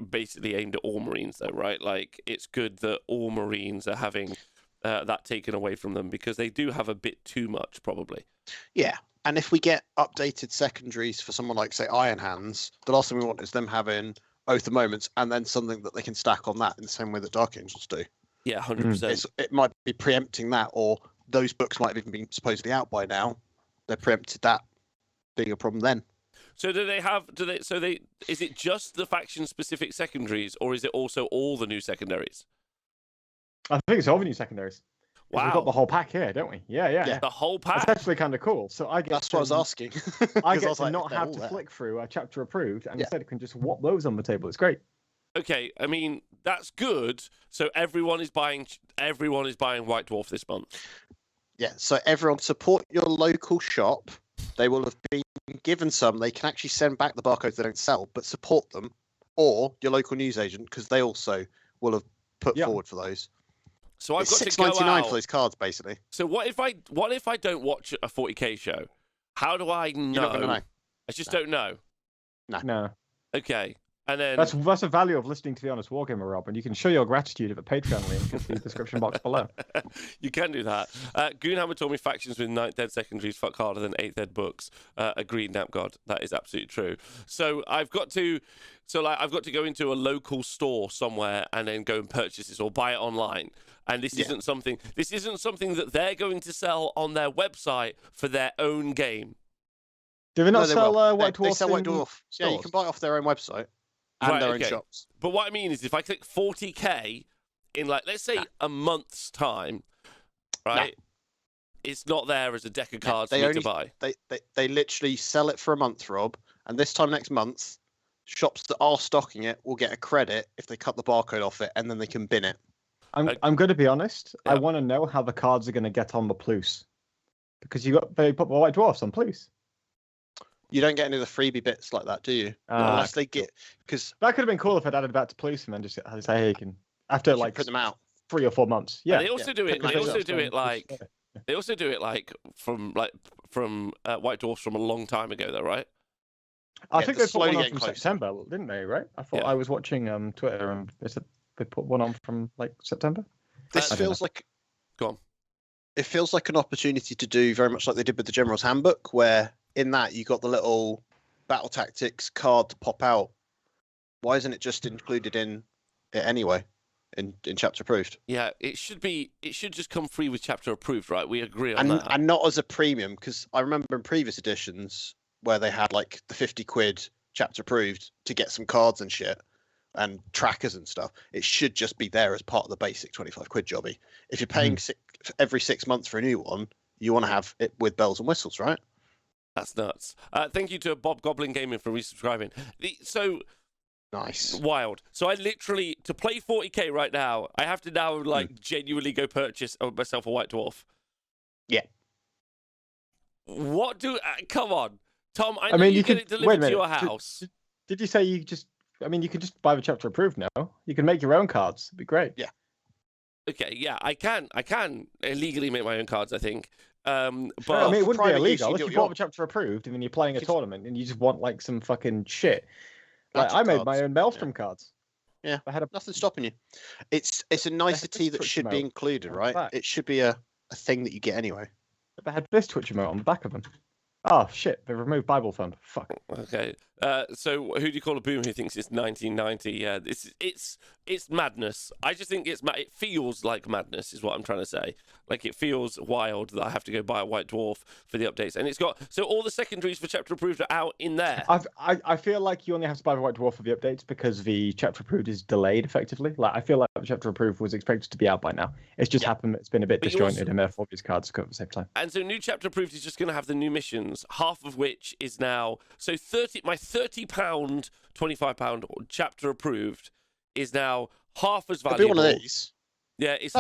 A: basically aimed at all Marines, though, right? Like, it's good that all Marines are having that taken away from them, because they do have a bit too much, probably.
B: Yeah, and if we get updated secondaries for someone like, say, Iron Hands, the last thing we want is them having Oath of Moments and then something that they can stack on that in the same way that Dark Angels do.
A: Yeah, 100%.
B: It might be preempting that, or those books might have even been supposedly out by now. They preempted that being a problem then.
A: So is it just the faction-specific secondaries, or is it also all the new secondaries?
C: I think it's all the new secondaries.
A: Wow.
C: We've got the whole pack here, don't we? Yeah.
A: The whole pack?
C: That's actually kind of cool. So that's
B: what I was asking.
C: I get to not have to flick through a chapter approved, and instead I can just whop those on the table. It's great.
A: Okay, I mean, that's good. So everyone is buying White Dwarf this month.
B: Yeah, so everyone support your local shop. They will have been given some. They can actually send back the barcodes they don't sell, but support them. or your local newsagent, because they also will have put forward for those.
A: So I've
B: It's
A: got to go
B: $6.99
A: out.
B: for those cards, basically.
A: So what if I don't watch a 40k show? How do I know?
B: You're not going to know.
A: I just don't know.
C: No.
A: Okay. And then
C: That's the value of listening to the Honest Wargamer, Rob, and you can show your gratitude at a Patreon link in the description box below.
A: You can do that. Goonhammer told me factions with 9th Ed secondaries fuck harder than 8th Ed books. Agreed, Napgod. That is absolutely true. So I've got to go into a local store somewhere and then go and purchase this or buy it online. And this isn't something that they're going to sell on their website for their own game.
C: Do they not
B: they
C: sell
B: will.
C: White Dwarf?
B: They sell White Dwarf. Yeah, you
C: stores?
B: can buy it off their own website and their own shops.
A: But what I mean is, if I click 40k in, like, let's say a month's time, right? It's not there as a deck of cards for me to buy.
B: They literally sell it for a month, Rob, and this time next month, shops that are stocking it will get a credit if they cut the barcode off it, and then they can bin it.
C: I'm going to be honest.
A: Yeah.
C: I want to know how the cards are going to get on the Plus, because they put the White Dwarfs on Plus.
B: You don't get any of the freebie bits like that, do you? Unless they get, because
C: that could have been cool if I'd added that to Plus and then just say, hey, you can after like
B: print them out
C: 3 or 4 months. Yeah.
A: And they also do it. They also do it like. They also do it like from White Dwarfs from a long time ago, though, right?
C: I think they put one on
B: getting
C: from
B: closer.
C: September, didn't they? Right? I thought I was watching Twitter and they said they put one on from like September.
B: This feels like.
A: Go on.
B: It feels like an opportunity to do very much like they did with the General's Handbook, where in that you got the little battle tactics card to pop out. Why isn't it just included in it anyway? In chapter approved.
A: Yeah, it should just come free with chapter approved, right? We agree on that.
B: And not as a premium, because I remember in previous editions where they had like the 50 quid chapter approved to get some cards and shit and trackers and stuff. It should just be there as part of the basic 25 quid jobby. If you're paying every 6 months for a new one, you want to have it with bells and whistles, right?
A: That's nuts. Thank you to Bob Goblin Gaming for resubscribing.
B: Nice.
A: Wild. So I literally, to play 40k right now, I have to now like genuinely go purchase myself a White Dwarf.
B: Yeah.
A: What do? Come on, Tom. I know you get it delivered to your house.
C: Did you say you just? I mean, you can just buy the chapter approved now. You can make your own cards. It'd be great.
B: Yeah.
A: Okay. Yeah, I can illegally make my own cards. I think. But
C: I mean, it wouldn't be illegal if you bought
B: your
C: the chapter approved and then you're playing a tournament and you just want like some fucking shit. Like, I made my own Maelstrom cards.
B: Yeah,
C: I had
B: nothing stopping you. It's a nicety that should be included, right? It should be a thing that you get anyway.
C: They had this Twitch emote on the back of them. Oh shit! They removed Bible Fund. Fuck.
A: Okay. So who do you call a boomer who thinks it's 1990? Yeah, it's madness. I just think it feels like madness, is what I'm trying to say. Like, it feels wild that I have to go buy a White Dwarf for the updates, and it's got all the secondaries for chapter approved are out in there.
C: I feel like you only have to buy the White Dwarf for the updates because the chapter approved is delayed effectively. Like, I feel like the chapter approved was expected to be out by now. It's just happened. It's been a bit disjointed, and therefore these cards come at the same time.
A: And so new chapter approved is just going to have the new missions, half of which is now my £30, £25 chapter approved is now half as valuable.
B: It'll be one of these.
A: Yeah, it's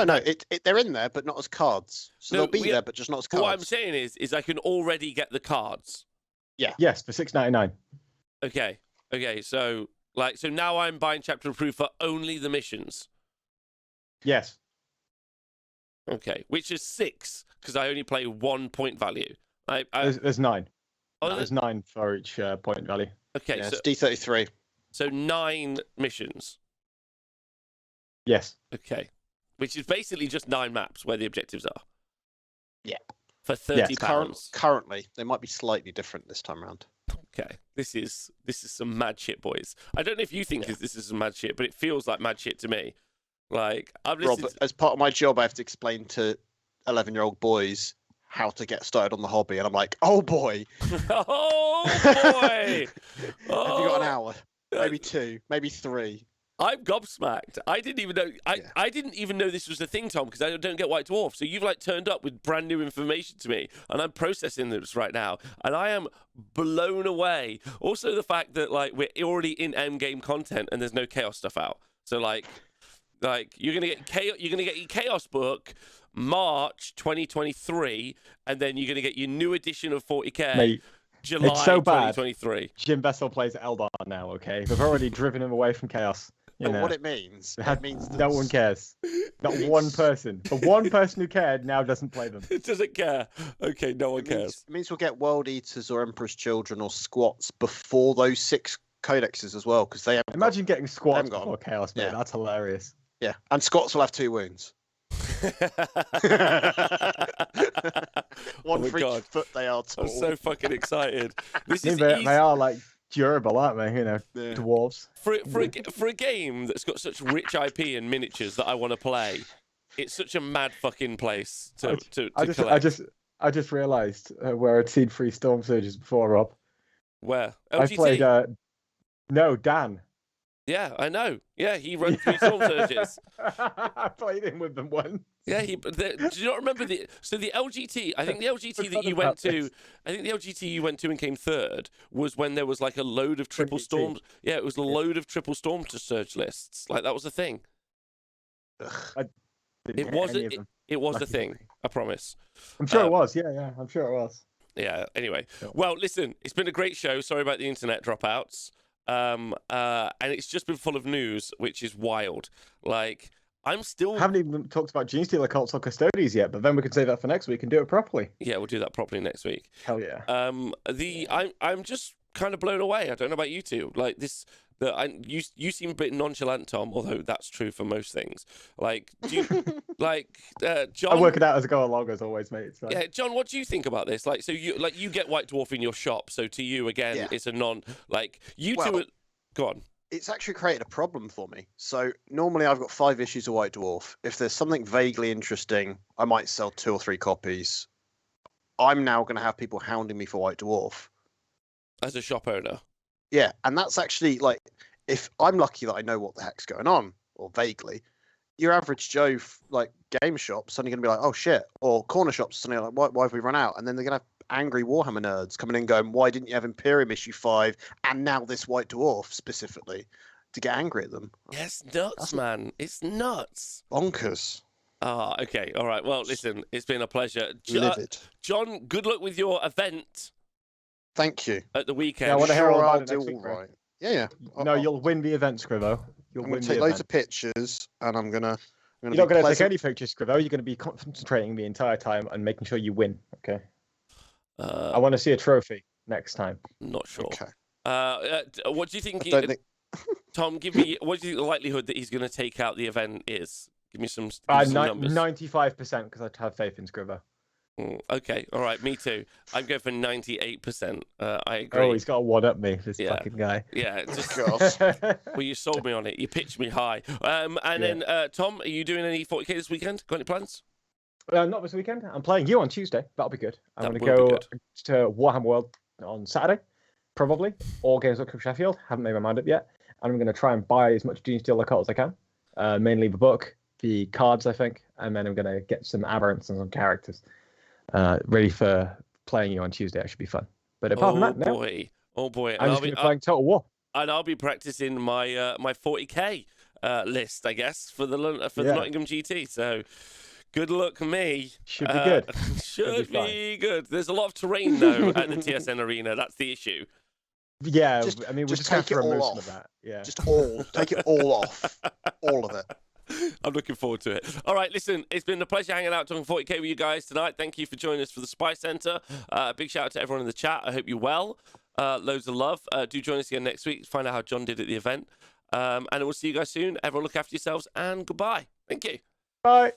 B: they're in there, but not as cards. So they'll be there, but just not as cards.
A: What I'm saying is I can already get the cards.
B: Yeah.
C: Yes, for $6.99.
A: Okay. So now I'm buying chapter approved for only the missions.
C: Yes.
A: Okay, which is 6 because I only play 1 point value.
C: There's 9.
A: Oh,
C: there's 9 for each point value.
A: Okay,
B: yeah,
A: so
B: it's D33.
A: So 9 missions.
C: Yes.
A: Okay, which is basically just 9 maps where the objectives are.
B: Yeah.
A: For £30.
B: Currently, they might be slightly different this time around.
A: Okay, this is some mad shit, boys. I don't know if you think this is some mad shit, but it feels like mad shit to me. Like,
B: Rob, as part of my job, I have to explain to 11-year-old boys how to get started on the hobby, and I'm like, oh boy.
A: Oh boy.
B: Have you got an hour? Maybe 2, maybe 3.
A: I'm gobsmacked. I didn't even know. I didn't even know this was a thing, Tom, because I don't get White Dwarf. So you've like turned up with brand new information to me, and I'm processing this right now, and I am blown away. Also, the fact that like we're already in endgame content, and there's no chaos stuff out. So like you're gonna get your chaos book March 2023, and then you're gonna get your new edition of 40k.
C: Mate,
A: July
C: It's so bad.
A: 2023.
C: Jim Vessel plays Eldar now, okay? We've already driven him away from chaos. You
B: But
C: know,
B: what it means that
C: no one cares. Not one person. The one person who cared now doesn't play them.
A: It doesn't care. Okay, no one cares.
B: It means we'll get World Eaters or Emperor's Children or Squats before those 6 codexes as well, because they haven't
C: Imagine getting squats
B: got
C: before chaos, mate.
B: Yeah.
C: That's hilarious.
B: Yeah, and Scots will have 2 wounds. One
A: my
B: for
A: God.
B: each foot they are tall.
A: I'm so fucking excited. This
C: I
A: is
C: mean,
A: easy.
C: they are like durable, aren't they? You know,
B: Yeah.
C: dwarves.
A: For a game that's got such rich IP and miniatures that I want to play. It's such a mad fucking place to collect.
C: I just realised where I'd seen 3 Storm Surges before, Rob.
A: Where?
C: I
A: LGT?
C: played. No, Dan.
A: Yeah, I know. Yeah, he runs 3 Storm Surges.
C: I played him with them once.
A: Yeah, do you not remember the LGT? I think the LGT that you went to, I think the LGT you went to and came 3rd was when there was like a load of triple storms. Yeah, it was a load of triple storm to surge lists. Like that was a thing. It was a thing. I promise.
C: I'm sure it was. Yeah, I'm sure it was.
A: Yeah. Anyway, well, listen, it's been a great show. Sorry about the internet dropouts. And it's just been full of news, which is wild. Like.
C: Haven't even talked about Genesteal Occult or Custodies yet, but then we can save that for next week and do it properly.
A: Yeah, we'll do that properly next week.
C: Hell yeah.
A: I'm just kind of blown away. I don't know about you two. Like this, you seem a bit nonchalant, Tom. Although that's true for most things. Like, John.
C: I work it out as I go along, as always, mate. It's fine.
A: Yeah, John, what do you think about this? Like, so you get White Dwarf in your shop, so to you again, it's a two. Go on.
B: It's actually created a problem for me. So normally I've got 5 issues of White Dwarf. If there's something vaguely interesting, I might sell 2 or 3 copies. I'm now going to have people hounding me for White Dwarf.
A: As a shop owner.
B: Yeah, and that's actually like, if I'm lucky that I know what the heck's going on, or vaguely, your average Joe like game shop suddenly going to be like, oh shit, or corner shops suddenly like, why have we run out? And then they're going to have angry Warhammer nerds coming in going, why didn't you have Imperium issue 5 and now this White Dwarf specifically, to get angry at them?
A: Yeah, it's nuts, man. It's nuts.
B: Bonkers.
A: Ah, okay. All right. Well, listen, it's been a pleasure.
B: Livid.
A: John, good luck with your event.
B: Thank you.
A: At the weekend.
C: Yeah, I want to hear all
B: I'll
C: about it
B: do
C: next week,
B: all
C: right?
B: right. Yeah.
C: No, you'll win the event, Scrivo.
B: I'm going to take loads of pictures, and I'm going to.
C: You're not going to take any pictures, Scrivo. You're going to be concentrating the entire time and making sure you win. Okay. I want to see a trophy next time.
A: Not sure.
B: Okay.
A: What do you think? Tom, what do you think the likelihood that he's going to take out the event is? Give me some numbers.
C: 95%, because I have faith in Scrivo.
A: Okay, all right, me too. I'm going for 98%. I agree.
C: Oh, he's got a one up me, this fucking guy.
A: Yeah, just
B: God.
A: Well, you sold me on it. You pitched me high. Then, Tom, are you doing any 40k this weekend? Got any plans?
C: Not this weekend. I'm playing you on Tuesday. That'll be good. I'm going to go to Warhammer World on Saturday, probably. All games at Sheffield. Haven't made my mind up yet. And I'm going to try and buy as much Genesteal Occult as I can. Mainly the book, the cards, I think. And then I'm going to get some aberrants and some characters. Ready for playing you on Tuesday. That should be fun. But apart from that, no.
A: Oh boy!
C: I'm just going to be playing Total War.
A: And I'll be practicing my my 40k list, I guess, for the Nottingham GT. So good luck, me.
C: Should be good.
A: Should be good. There's a lot of terrain though at the TSN arena. That's the issue.
C: Yeah, I mean, we'll just have to remove some of that. Yeah,
B: just take it all off, all of it.
A: I'm looking forward to it. All right, listen, it's been a pleasure hanging out talking 40k with you guys tonight. Thank you for joining us for the Spy Center. Big shout out to everyone in the chat. I hope you're well. Loads of love. Do join us again next week to find out how John did at the event. And we'll see you guys soon. Everyone look after yourselves and goodbye. Thank you.
C: Bye.